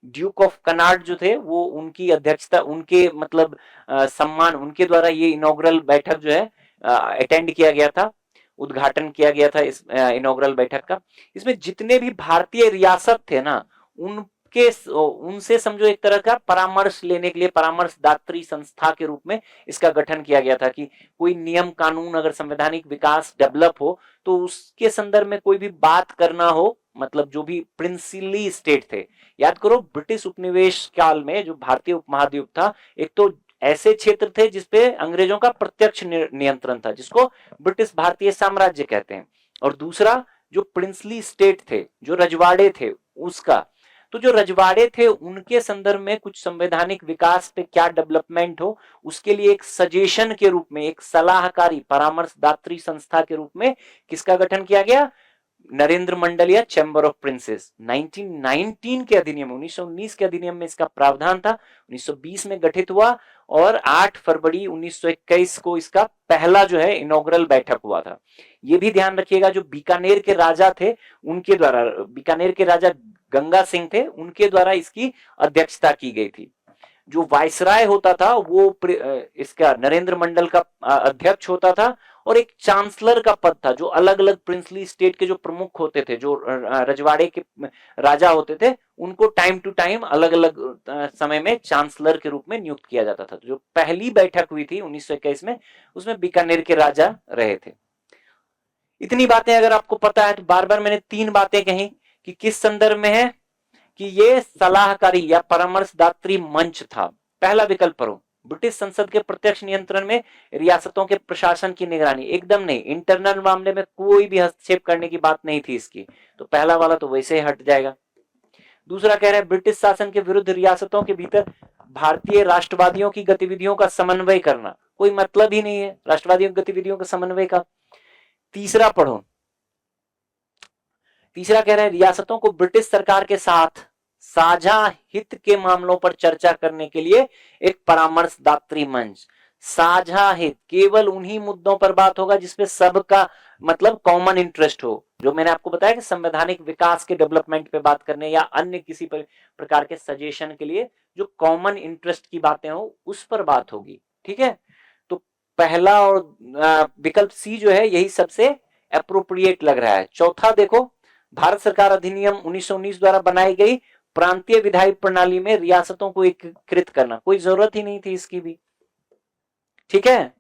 ड्यूक ऑफ कनार्ड जो थे वो उनकी अध्यक्षता, उनके मतलब सम्मान, उनके द्वारा ये इनॉग्रल बैठक जो है अटेंड किया गया था, उद्घाटन किया गया था इस इनॉग्रल बैठक का। इसमें जितने भी भारतीय रियासत थे ना, उनसे समझो एक तरह का परामर्श लेने के लिए परामर्शदात्री संस्था के रूप में इसका गठन किया गया था कि कोई नियम कानून, अगर संवैधानिक विकास डेवलप हो तो उसके संदर्भ में कोई भी बात करना हो, मतलब जो भी प्रिंसिली स्टेट थे, याद करो ब्रिटिश उपनिवेश काल में जो भारतीय उपमहाद्वीप था, एक तो ऐसे क्षेत्र थे जिसपे अंग्रेजों का प्रत्यक्ष नियंत्रण था, जिसको ब्रिटिश भारतीय साम्राज्य कहते हैं, और दूसरा जो प्रिंसली स्टेट थे, जो रजवाड़े थे उसका। तो जो रजवाड़े थे उनके संदर्भ में कुछ संवैधानिक विकास पे क्या डेवलपमेंट हो, उसके लिए एक सजेशन के रूप में, एक सलाहकारी परामर्शदात्री संस्था के रूप में किसका गठन किया गया, नरेंद्र मंडल या चैम्बर ऑफ प्रिंसेस। 1919 के अधिनियम, 1919 के अधिनियम में इसका प्रावधान था। 1920 में गठित हुआ और 8 फरवरी 1921 को इसका पहला जो है इनॉग्रल बैठक हुआ था। यह भी ध्यान रखिएगा जो बीकानेर के राजा थे उनके द्वारा, बीकानेर के राजा गंगा सिंह थे, उनके द्वारा इसकी अध्यक्षता की गई थी। जो वायसराय होता था वो इसका नरेंद्र मंडल का अध्यक्ष होता था, और एक चांसलर का पद था जो अलग अलग प्रिंसली स्टेट के जो प्रमुख होते थे, जो रजवाड़े के राजा होते थे, उनको टाइम टू टाइम अलग अलग समय में चांसलर के रूप में नियुक्त किया जाता था। जो पहली बैठक हुई थी 1921 में, उसमें बीकानेर के राजा रहे थे। इतनी बातें अगर आपको पता है तो, बार बार मैंने 3 बातें कही कि किस संदर्भ में है, कि ये सलाहकारी या परामर्शदात्री मंच था। पहला विकल्प पढ़ो, ब्रिटिश संसद के प्रत्यक्ष नियंत्रण में रियासतों के प्रशासन की निगरानी, एकदम नहीं, इंटरनल मामले में कोई भी हस्तक्षेप करने की बात नहीं थी इसकी, तो पहला वाला तो वैसे ही हट जाएगा। दूसरा कह रहा है ब्रिटिश शासन के विरुद्ध रियासतों के भीतर भारतीय राष्ट्रवादियों की गतिविधियों का समन्वय करना, कोई मतलब ही नहीं है राष्ट्रवादियों की गतिविधियों का समन्वय का। तीसरा पढ़ो, तीसरा कह रहा है रियासतों को ब्रिटिश सरकार के साथ साझा हित के मामलों पर चर्चा करने के लिए एक परामर्शदात्री मंच। साझा हित, केवल उन्हीं मुद्दों पर बात होगा जिसपे सबका मतलब कॉमन इंटरेस्ट हो, जो मैंने आपको बताया कि संवैधानिक विकास के डेवलपमेंट पे बात करने या अन्य किसी प्रकार के सजेशन के लिए जो कॉमन इंटरेस्ट की बातें हो उस पर बात होगी। ठीक है, तो पहला और विकल्प सी जो है यही सबसे अप्रोप्रिएट लग रहा है। चौथा देखो, भारत सरकार अधिनियम 1919 द्वारा बनाई गई प्रांतीय विधायी प्रणाली में रियासतों को एकीकृत करना, कोई जरूरत ही नहीं थी इसकी भी। ठीक है,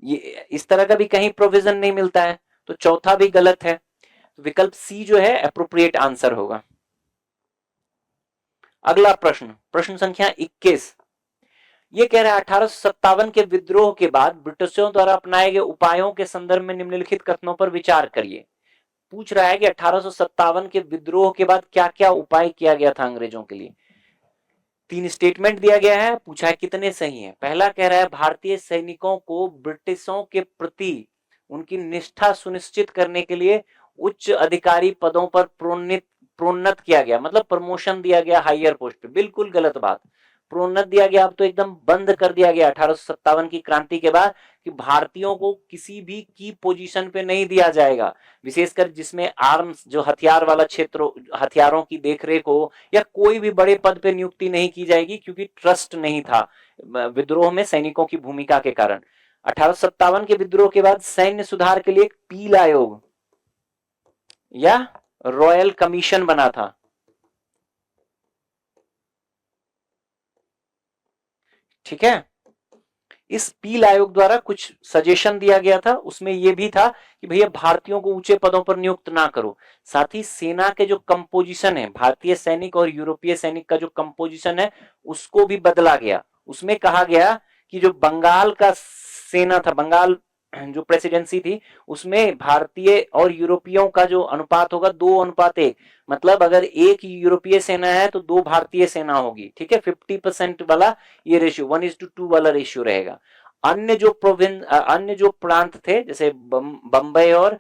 ये इस तरह का भी कहीं प्रोविजन नहीं मिलता है, तो चौथा भी गलत है। तो विकल्प सी जो है अप्रोप्रिएट आंसर होगा। अगला प्रश्न, प्रश्न संख्या 21, ये कह रहा है 1857 के विद्रोह के बाद ब्रिटिशों द्वारा अपनाए गए उपायों के संदर्भ में निम्नलिखित कथनों पर विचार करिए। पूछ रहा है कि 1857 के विद्रोह के बाद क्या क्या उपाय किया गया था अंग्रेजों के लिए। 3 स्टेटमेंट दिया गया है, पूछा है कितने सही हैं। पहला कह रहा है भारतीय सैनिकों को ब्रिटिशों के प्रति उनकी निष्ठा सुनिश्चित करने के लिए उच्च अधिकारी पदों पर प्रोन्नत किया गया, मतलब प्रमोशन दिया गया हायर पोस्ट पे। बिल्कुल गलत बात, प्रोन्नत दिया गया अब तो एकदम बंद कर दिया गया 1857 की क्रांति के बाद कि भारतीयों को किसी भी की पोजीशन पे नहीं दिया जाएगा, विशेषकर जिसमें आर्म्स जो हथियार वाला क्षेत्र, हथियारों की देखरेख हो, या कोई भी बड़े पद पे नियुक्ति नहीं की जाएगी क्योंकि ट्रस्ट नहीं था विद्रोह में सैनिकों की भूमिका के कारण। 1857 के विद्रोह के बाद सैन्य सुधार के लिए एक पील आयोग या रॉयल कमीशन बना था। ठीक है, इस पील आयोग द्वारा कुछ सजेशन दिया गया था, उसमें यह भी था कि भैया भारतीयों को ऊंचे पदों पर नियुक्त ना करो। साथ ही सेना के जो कंपोजिशन है, भारतीय सैनिक और यूरोपीय सैनिक का जो कंपोजिशन है उसको भी बदला गया। उसमें कहा गया कि जो बंगाल का सेना था, बंगाल जो प्रेसिडेंसी थी, उसमें भारतीय और यूरोपियों का जो अनुपात होगा 2:1, मतलब अगर एक यूरोपीय सेना है तो 2 भारतीय सेना होगी। ठीक है, 50% वाला ये रेशियो, 1:2 वाला रेशियो रहेगा। अन्य जो प्रांत थे जैसे बंबई और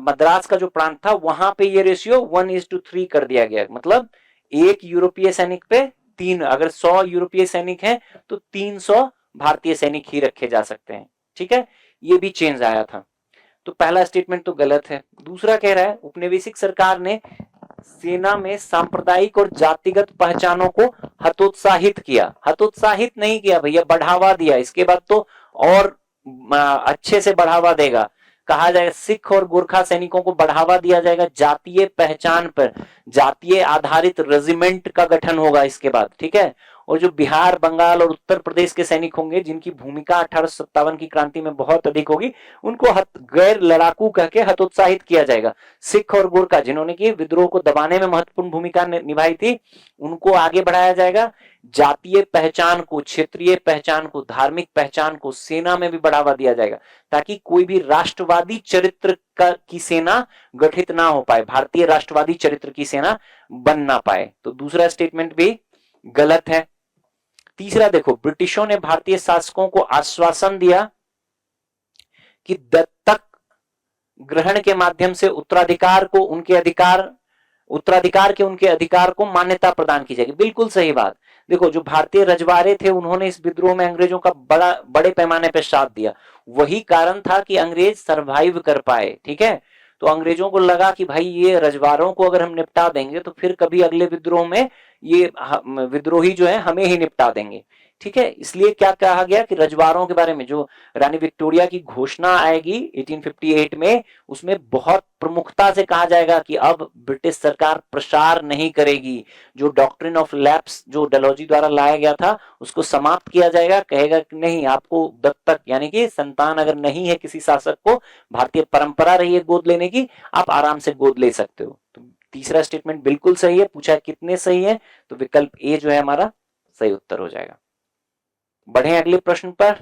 मद्रास का जो प्रांत था वहां पे ये रेशियो 1:3 कर दिया गया, मतलब एक यूरोपीय सैनिक पे 3, अगर 100 यूरोपीय सैनिक हैं तो 300 भारतीय सैनिक ही रखे जा सकते हैं। ठीक है, ये भी चेंज आया था। तो पहला स्टेटमेंट तो गलत है। दूसरा कह रहा है उपनिवेशिक सरकार ने सेना में सांप्रदायिक और जातिगत पहचानों को हतोत्साहित किया। हतोत्साहित नहीं किया भैया, बढ़ावा दिया। इसके बाद तो और अच्छे से बढ़ावा देगा, कहा जाएगा सिख और गोरखा सैनिकों को बढ़ावा दिया जाएगा जातीय पहचान पर, जातीय आधारित रेजिमेंट का गठन होगा इसके बाद। ठीक है, और जो बिहार, बंगाल और उत्तर प्रदेश के सैनिक होंगे जिनकी भूमिका 1857 की क्रांति में बहुत अधिक होगी, उनको गैर लड़ाकू कह के हतोत्साहित किया जाएगा। सिख और गोरखा जिन्होंने की विद्रोह को दबाने में महत्वपूर्ण भूमिका निभाई थी, उनको आगे बढ़ाया जाएगा। जातीय पहचान को, क्षेत्रीय पहचान को, धार्मिक पहचान को सेना में भी बढ़ावा दिया जाएगा ताकि कोई भी राष्ट्रवादी चरित्र की सेना गठित ना हो पाए, भारतीय राष्ट्रवादी चरित्र की सेना बन ना पाए। तो दूसरा स्टेटमेंट भी गलत है। तीसरा देखो, ब्रिटिशों ने भारतीय शासकों को आश्वासन दिया कि दत्तक ग्रहण के माध्यम से उत्तराधिकार के उनके अधिकार को मान्यता प्रदान की जाएगी। बिल्कुल सही बात। देखो, जो भारतीय रजवाड़े थे उन्होंने इस विद्रोह में अंग्रेजों का बड़े पैमाने पर साथ दिया, वही कारण था कि अंग्रेज सरवाइव कर पाए। ठीक है, तो अंग्रेजों को लगा कि भाई ये रजवाड़ों को अगर हम निपटा देंगे तो फिर कभी अगले विद्रोह में ये विद्रोही जो है हमें ही निपटा देंगे। ठीक है, इसलिए क्या कहा गया कि रजवाड़ों के बारे में जो रानी विक्टोरिया की घोषणा आएगी 1858 में, उसमें बहुत प्रमुखता से कहा जाएगा कि अब ब्रिटिश सरकार प्रसार नहीं करेगी। जो डॉक्ट्रिन ऑफ लैप्स जो डलहौजी द्वारा लाया गया था उसको समाप्त किया जाएगा। कहेगा कि नहीं, आपको दत्तक यानी कि संतान अगर नहीं है किसी शासक को, भारतीय परंपरा रही है गोद लेने की, आप आराम से गोद ले सकते हो। तो तीसरा स्टेटमेंट बिल्कुल सही है। पूछा है कितने सही है, तो विकल्प ए जो है हमारा सही उत्तर हो जाएगा। बढ़े अगले प्रश्न पर।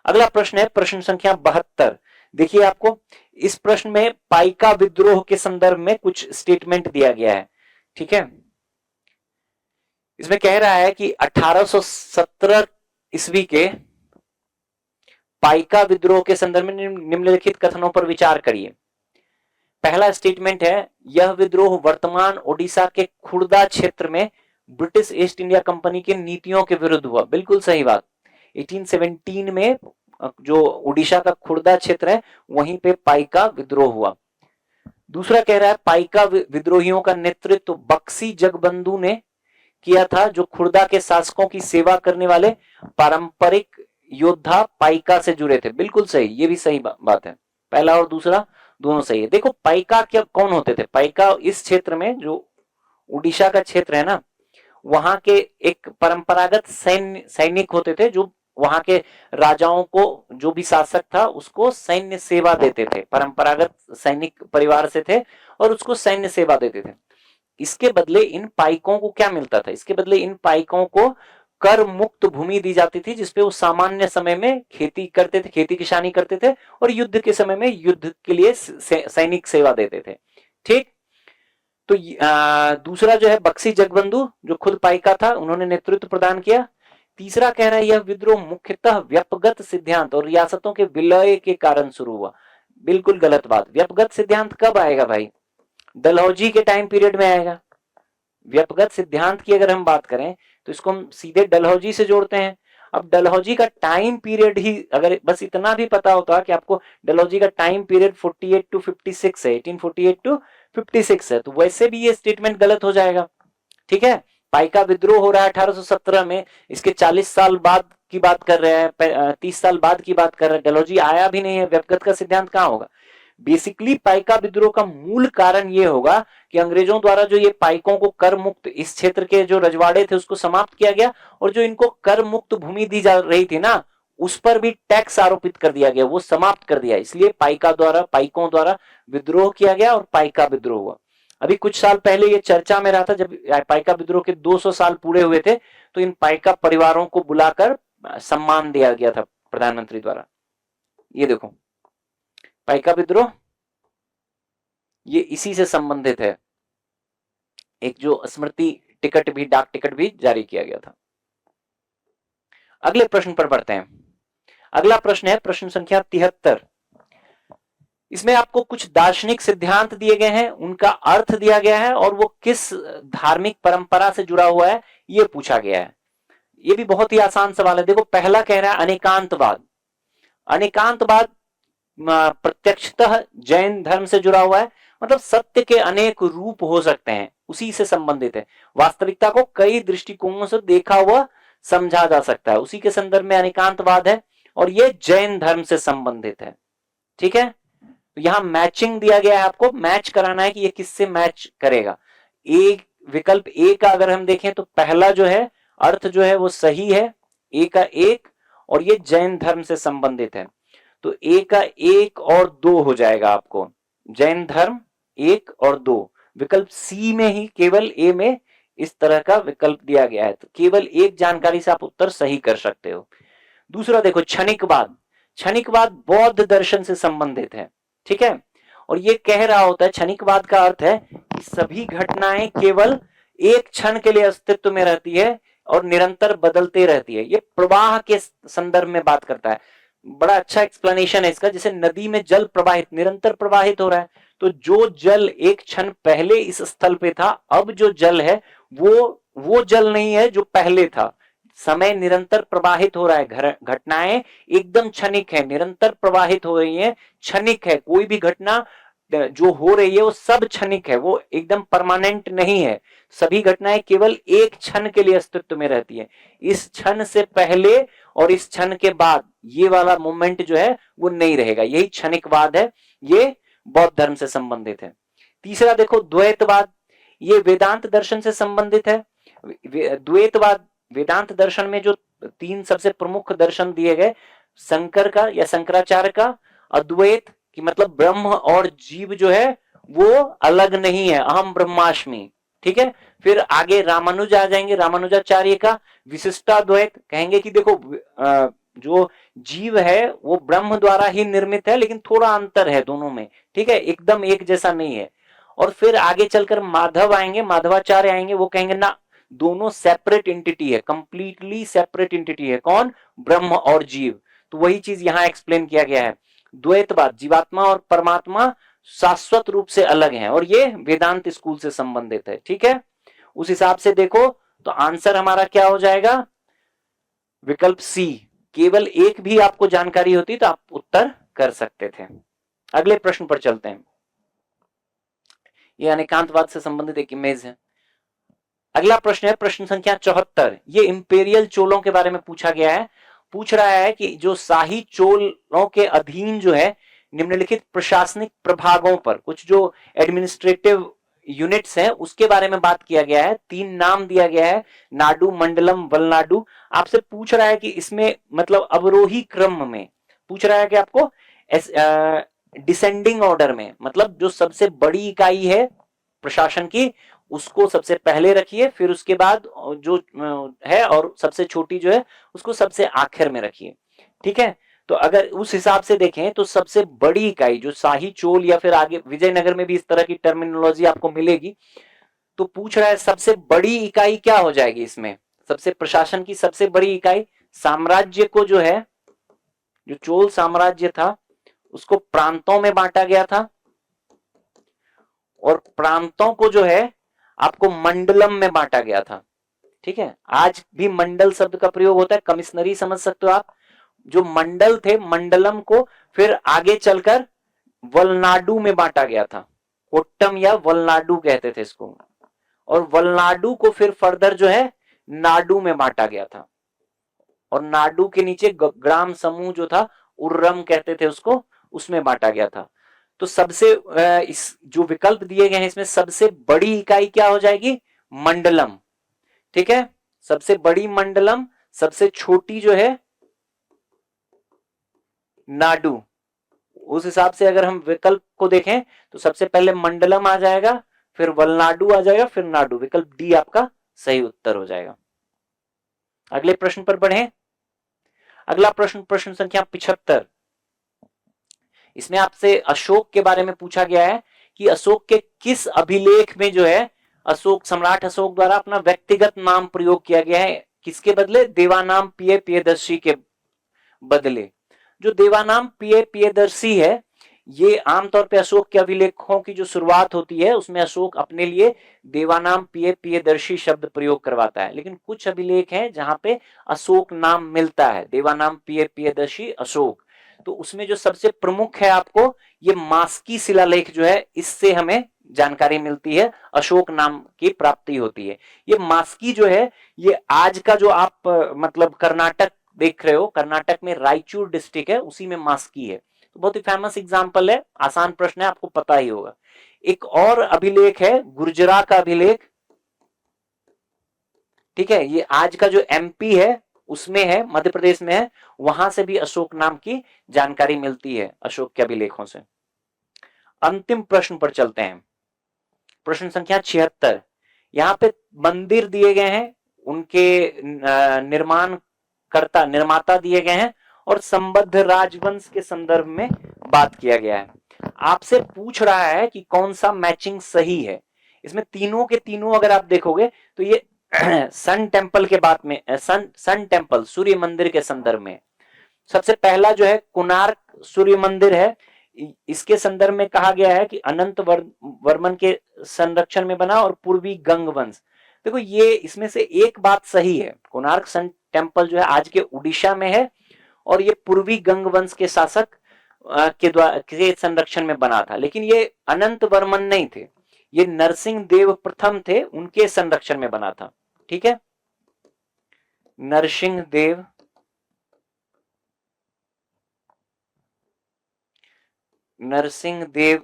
अगला प्रश्न है प्रश्न संख्या 72। देखिए, आपको इस प्रश्न में पाइका विद्रोह के संदर्भ में कुछ स्टेटमेंट दिया गया है। ठीक है। इसमें कह रहा है कि 1817 ईस्वी के पाइका विद्रोह के संदर्भ में निम्नलिखित कथनों पर विचार करिए। पहला स्टेटमेंट है, यह विद्रोह वर्तमान ओडिशा के खुर्दा क्षेत्र में ब्रिटिश ईस्ट इंडिया कंपनी की नीतियों के विरुद्ध हुआ। बिल्कुल सही बात। 1817 में जो ओडिशा का खुर्दा क्षेत्र है वहीं पे पाइका विद्रोह हुआ। दूसरा कह रहा है, पाइका विद्रोहियों का नेतृत्व बक्सी जगबंधु ने किया था, जो खुर्दा के शासकों की सेवा करने वाले पारंपरिक योद्धा पाइका से जुड़े थे। बिल्कुल सही, ये भी सही बात है। पहला और दूसरा दोनों सही है। देखो पाइका क्या कौन होते थे? पाइका इस क्षेत्र में, जो उड़ीसा का क्षेत्र है ना, वहां के एक परंपरागत सैनिक होते थे, जो वहां के राजाओं को, जो भी शासक था उसको सैन्य सेवा देते थे। परंपरागत सैनिक परिवार से थे और उसको सैन्य सेवा देते थे। इसके बदले इन पाइकों को क्या मिलता था? इसके बदले इन पाइकों को कर मुक्त भूमि दी जाती थी, जिसपे वो सामान्य समय में खेती करते थे, खेती किसानी करते थे, और युद्ध के समय में युद्ध के लिए सैनिक सेवा देते थे। ठीक। तो दूसरा जो है बक्सी जगबंधु, जो खुद पाइका था, उन्होंने नेतृत्व प्रदान किया। तीसरा कह रहा है, यह विद्रोह मुख्यतः व्यपगत सिद्धांत और रियासतों के विलय के कारण शुरू हुआ। बिल्कुल गलत बात। व्यपगत सिद्धांत कब आएगा भाई? डलहौजी के टाइम पीरियड में आएगा। व्यपगत सिद्धांत की अगर हम बात करें तो इसको हम सीधे डलहौजी से जोड़ते हैं। अब डलहौजी का टाइम पीरियड ही, अगर बस इतना भी पता होता कि आपको डलहौजी का टाइम पीरियड 48 टू 56 है, 1848 टू 56 है, तो वैसे भी ये स्टेटमेंट गलत हो जाएगा। ठीक है। पाइका विद्रोह हो रहा है 1817 में, इसके 40 साल बाद की बात कर रहे हैं, 30 साल बाद की बात कर रहे हैं। डलहौजी आया भी नहीं है, व्यपगत का सिद्धांत कहां होगा? बेसिकली पाइका विद्रोह का मूल कारण यह होगा कि अंग्रेजों द्वारा जो ये पाइकों को कर मुक्त, इस क्षेत्र के जो रजवाड़े थे उसको समाप्त किया गया, और जो इनको कर मुक्त भूमि दी जा रही थी ना, उस पर भी टैक्स आरोपित कर दिया गया, वो समाप्त कर दिया। इसलिए पाइकों द्वारा विद्रोह किया गया और पाइका विद्रोह हुआ। अभी कुछ साल पहले ये चर्चा में रहा था, जब पाइका विद्रोह के 200 साल पूरे हुए थे, तो इन पाइका परिवारों को बुलाकर सम्मान दिया गया था प्रधानमंत्री द्वारा। ये देखो पाइका विद्रोह, ये इसी से संबंधित है। एक जो स्मृति टिकट भी, डाक टिकट भी जारी किया गया था। अगले प्रश्न पर बढ़ते हैं। अगला प्रश्न है प्रश्न संख्या 73। इसमें आपको कुछ दार्शनिक सिद्धांत दिए गए हैं, उनका अर्थ दिया गया है और वो किस धार्मिक परंपरा से जुड़ा हुआ है ये पूछा गया है। ये भी बहुत ही आसान सवाल है। देखो पहला कह रहा है अनेकांतवाद। अनेकांतवाद प्रत्यक्षतः जैन धर्म से जुड़ा हुआ है, मतलब सत्य के अनेक रूप हो सकते हैं, उसी से संबंधित है। वास्तविकता को कई दृष्टिकोणों से देखा हुआ समझा जा सकता है, उसी के संदर्भ में अनेकांतवाद है, और यह जैन धर्म से संबंधित है। ठीक है। तो यहां मैचिंग दिया गया है, आपको मैच कराना है कि ये किससे मैच करेगा। एक विकल्प ए का अगर हम देखें तो पहला जो है अर्थ जो है वो सही है, ए का एक, और ये जैन धर्म से संबंधित है, तो ए का 1 और 2 हो जाएगा आपको। जैन धर्म 1 और 2, विकल्प सी में ही, केवल ए में इस तरह का विकल्प दिया गया है, तो केवल एक जानकारी से आप उत्तर सही कर सकते हो। दूसरा देखो क्षणिकवाद। क्षणिकवाद बौद्ध दर्शन से संबंधित है। ठीक है। और ये कह रहा होता है, क्षणिकवाद का अर्थ है कि सभी घटनाएं केवल एक क्षण के लिए अस्तित्व में रहती है और निरंतर बदलते रहती है। ये प्रवाह के संदर्भ में बात करता है। बड़ा अच्छा एक्सप्लेनेशन है इसका। जैसे नदी में जल प्रवाहित, निरंतर प्रवाहित हो रहा है, तो जो जल एक क्षण पहले इस स्थल पे था, अब जो जल है वो जल नहीं है जो पहले था। समय निरंतर प्रवाहित हो रहा है, घटनाएं एकदम क्षणिक है, निरंतर प्रवाहित हो रही है, क्षणिक है। कोई भी घटना जो हो रही है वो सब क्षणिक है, वो एकदम परमानेंट नहीं है। सभी घटनाएं केवल एक क्षण के लिए अस्तित्व में रहती है। इस क्षण से पहले और इस क्षण के बाद ये वाला मोमेंट जो है वो नहीं रहेगा, यही क्षणिकवाद है। ये बौद्ध धर्म से संबंधित है। तीसरा देखो द्वैतवाद, ये वेदांत दर्शन से संबंधित है। द्वैतवाद वेदांत दर्शन में जो 3 सबसे प्रमुख दर्शन दिए गए, शंकर का या शंकराचार्य का अद्वैत, कि मतलब ब्रह्म और जीव जो है वो अलग नहीं है, अहम ब्रह्मास्मि। ठीक है। फिर आगे रामानुज आ जाएंगे, रामानुजाचार्य का विशिष्टाद्वैत, कहेंगे कि देखो जो जीव है वो ब्रह्म द्वारा ही निर्मित है, लेकिन थोड़ा अंतर है दोनों में। ठीक है। एकदम एक जैसा नहीं है। और फिर आगे चलकर माधव आएंगे, माधवाचार्य आएंगे, वो कहेंगे ना दोनों सेपरेट एंटिटी है, कंप्लीटली सेपरेट एंटिटी है। कौन? ब्रह्म और जीव। तो वही चीज यहां एक्सप्लेन किया गया है। द्वैतवाद, जीवात्मा और परमात्मा शाश्वत रूप से अलग हैं, और ये वेदांत स्कूल से संबंधित है। ठीक है, उस हिसाब से देखो तो आंसर हमारा क्या हो जाएगा? विकल्प सी। केवल एक भी आपको जानकारी होती तो आप उत्तर कर सकते थे। अगले प्रश्न पर चलते हैं। यह अनेकांतवाद से संबंधित एक इमेज है। अगला प्रश्न है प्रश्न संख्या 74। ये इंपेरियल चोलों के बारे में पूछा गया है। पूछ रहा है कि जो शाही चोलों के अधीन जो है निम्नलिखित प्रशासनिक प्रभागों पर कुछ जो एडमिनिस्ट्रेटिव यूनिट्स हैं उसके बारे में बात किया गया है। 3 नाम दिया गया है, नाडु, मंडलम, वलनाडु। आपसे पूछ रहा है कि इसमें मतलब अवरोही क्रम में पूछ रहा है कि आपको डिसेंडिंग ऑर्डर में, मतलब जो सबसे बड़ी इकाई है प्रशासन की उसको सबसे पहले रखिए, फिर उसके बाद जो है और सबसे छोटी जो है उसको सबसे आखिर में रखिए। ठीक है, तो अगर उस हिसाब से देखें तो सबसे बड़ी इकाई जो शाही चोल या फिर आगे विजयनगर में भी इस तरह की टर्मिनोलॉजी आपको मिलेगी। तो पूछ रहा है सबसे बड़ी इकाई क्या हो जाएगी इसमें? सबसे प्रशासन की सबसे बड़ी इकाई, साम्राज्य को जो है, जो चोल साम्राज्य था उसको प्रांतों में बांटा गया था, और प्रांतों को जो है आपको मंडलम में बांटा गया था। ठीक है, आज भी मंडल शब्द का प्रयोग होता है, कमिश्नरी समझ सकते हो आप। जो मंडल थे, मंडलम को फिर आगे चलकर वलनाडु में बांटा गया था। कोट्टम या वलनाडु कहते थे इसको, और वलनाडु को फिर फर्दर जो है नाडु में बांटा गया था, और नाडु के नीचे ग्राम समूह जो था उर्रम कहते थे उसको, उसमें बांटा गया था। तो सबसे इस जो विकल्प दिए गए हैं इसमें सबसे बड़ी इकाई क्या हो जाएगी? मंडलम। ठीक है, सबसे बड़ी मंडलम, सबसे छोटी जो है नाडु। उस हिसाब से अगर हम विकल्प को देखें तो सबसे पहले मंडलम आ जाएगा, फिर वलनाडु आ जाएगा, फिर नाडु। विकल्प डी आपका सही उत्तर हो जाएगा। अगले प्रश्न पर बढ़ें। अगला प्रश्न प्रश्न संख्या 75। इसमें आपसे अशोक के बारे में पूछा गया है कि अशोक के किस अभिलेख में जो है अशोक, सम्राट अशोक द्वारा अपना व्यक्तिगत नाम प्रयोग किया गया है? किसके बदले? देवानाम पिय प्रियदर्शी के बदले। जो देवानाम पिय प्रियदर्शी है, ये आमतौर पे अशोक के अभिलेखों की जो शुरुआत होती है उसमें अशोक अपने लिए देवानाम पिय प्रियदर्शी शब्द प्रयोग करवाता है, लेकिन कुछ अभिलेख हैं जहां पे अशोक नाम मिलता है, देवानाम पिय प्रियदर्शी अशोक। तो उसमें जो सबसे प्रमुख है आपको ये मास्की शिलालेख जो है, इससे हमें जानकारी मिलती है, अशोक नाम की प्राप्ति होती है। ये मास्की जो है ये आज का जो आप मतलब कर्नाटक देख रहे हो, कर्नाटक में रायचूर डिस्ट्रिक्ट है, उसी में मास्की है। तो बहुत ही फेमस एग्जांपल है, आसान प्रश्न है, आपको पता ही होगा। एक और अभिलेख है गुर्जरा का अभिलेख। ठीक है, ये आज का जो एमपी है उसमें है, मध्य प्रदेश में है, वहां से भी अशोक नाम की जानकारी मिलती है अशोक के अभिलेखों से। अंतिम प्रश्न पर चलते हैं, प्रश्न संख्या 76। यहां पे मंदिर दिए गए हैं, उनके निर्माता दिए गए हैं, और संबद्ध राजवंश के संदर्भ में बात किया गया है। आपसे पूछ रहा है कि कौन सा मैचिंग सही है। इसमें तीनों के तीनों अगर आप देखोगे तो ये सन टेम्पल के बाद में सन टेम्पल सूर्य मंदिर के संदर्भ में सबसे पहला जो है कोणार्क सूर्य मंदिर है। इसके संदर्भ में कहा गया है कि अनंत वर्मन के संरक्षण में बना और पूर्वी गंग वंश। देखो ये इसमें से एक बात सही है, कोणार्क सन टेम्पल जो है आज के उड़ीसा में है, और ये पूर्वी गंग वंश के शासक के संरक्षण में बना था, लेकिन ये अनंत वर्मन नहीं थे, ये नरसिंह देव प्रथम थे, उनके संरक्षण में बना था। ठीक है, नरसिंह देव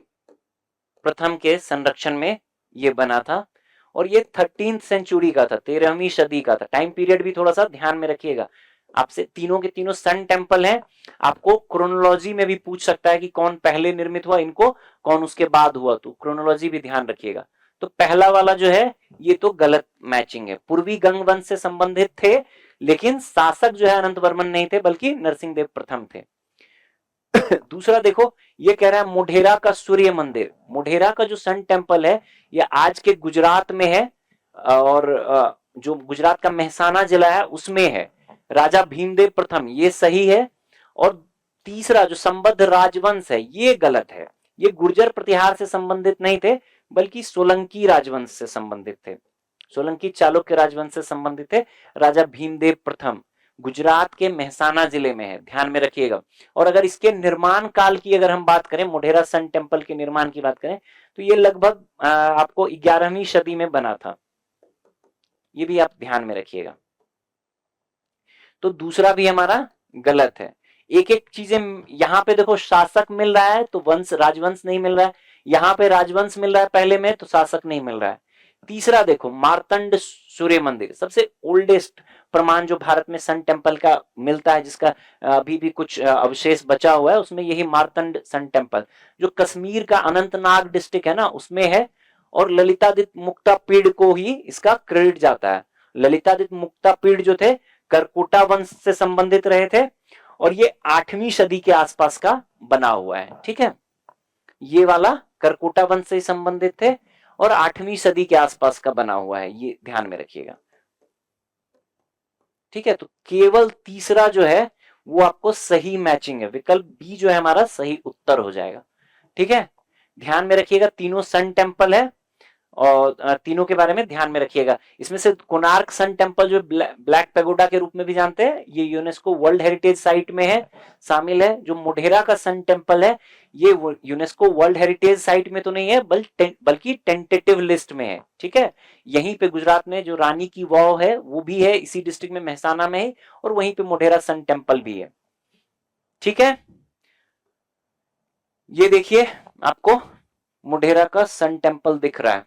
प्रथम के संरक्षण में ये बना था, और ये 13वीं सेंचुरी का था, 13वीं सदी का था। टाइम पीरियड भी थोड़ा सा ध्यान में रखिएगा। आपसे तीनों के तीनों सन टेम्पल हैं, आपको क्रोनोलॉजी में भी पूछ सकता है कि कौन पहले निर्मित हुआ इनको, कौन उसके बाद हुआ, तो क्रोनोलॉजी भी ध्यान रखिएगा। तो पहला वाला जो है ये तो गलत मैचिंग है, पूर्वी गंग वंश से संबंधित थे, लेकिन शासक जो है अनंत वर्मन नहीं थे बल्कि नरसिंह देव प्रथम थे। दूसरा देखो, ये कह रहा है मोढेरा का सूर्य मंदिर। मोढेरा का जो सन टेम्पल है ये आज के गुजरात में है, और जो गुजरात का मेहसाना जिला है उसमें है। राजा भीमदेव प्रथम, ये सही है। और तीसरा जो संबद्ध राजवंश है ये गलत है। ये गुर्जर प्रतिहार से संबंधित नहीं थे, बल्कि सोलंकी राजवंश से संबंधित थे। सोलंकी चालुक्य राजवंश से संबंधित थे। राजा भीमदेव प्रथम गुजरात के मेहसाना जिले में है, ध्यान में रखिएगा। और अगर इसके निर्माण काल की अगर हम बात करें, मोढेरा सन टेम्पल के निर्माण की बात करें, तो ये लगभग आपको 11वीं सदी में बना था। ये भी आप ध्यान में रखिएगा। तो दूसरा भी हमारा गलत है। एक एक चीजें यहां पे देखो, शासक मिल रहा है तो वंश राजवंश नहीं मिल रहा है, यहां पे राजवंश मिल रहा है पहले में तो शासक नहीं मिल रहा है। तीसरा देखो, मार्तंड सूर्य मंदिर, सबसे ओल्डेस्ट प्रमाण जो भारत में सन टेम्पल का मिलता है, जिसका अभी भी कुछ अवशेष बचा हुआ है, उसमें यही मार्तंड सन टेम्पल, जो कश्मीर का अनंतनाग डिस्ट्रिक्ट है ना उसमें है। और ललितादित्य मुक्तापीड़ को ही इसका क्रेडिट जाता है। ललितादित्य मुक्तापीड़ जो थे करकोटा वंश से संबंधित रहे थे, और ये 8वीं सदी के आसपास का बना हुआ है। ठीक है, ये वाला करकोटा वंश से संबंधित थे और 8वीं सदी के आसपास का बना हुआ है, ये ध्यान में रखिएगा। ठीक है, तो केवल तीसरा जो है वो आपको सही मैचिंग है, विकल्प बी जो है हमारा सही उत्तर हो जाएगा। ठीक है, ध्यान में रखिएगा, तीनों सन टेम्पल है और तीनों के बारे में ध्यान में रखिएगा। इसमें से कोणार्क सन टेम्पल जो ब्लैक पैगोडा के रूप में भी जानते हैं, ये यूनेस्को वर्ल्ड हेरिटेज साइट में है, शामिल है। जो मोढेरा का सन टेम्पल है ये यूनेस्को वर्ल्ड हेरिटेज साइट में तो नहीं है, बल्कि टेंटेटिव लिस्ट में है। ठीक है, यहीं पे गुजरात में जो रानी की वाव है वो भी है, इसी डिस्ट्रिक्ट में मेहसाना में है, और वहीं पे मोढेरा सन टेम्पल भी है। ठीक है, ये देखिए आपको मोढेरा का सन टेम्पल दिख रहा है।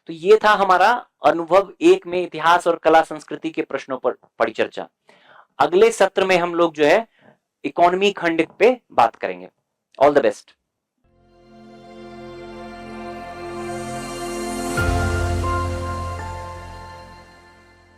तो ये था हमारा अनुभव 1 में इतिहास और कला संस्कृति के प्रश्नों पर परिचर्चा। अगले सत्र में हम लोग जो है इकोनॉमी खंड पे बात करेंगे। All the best.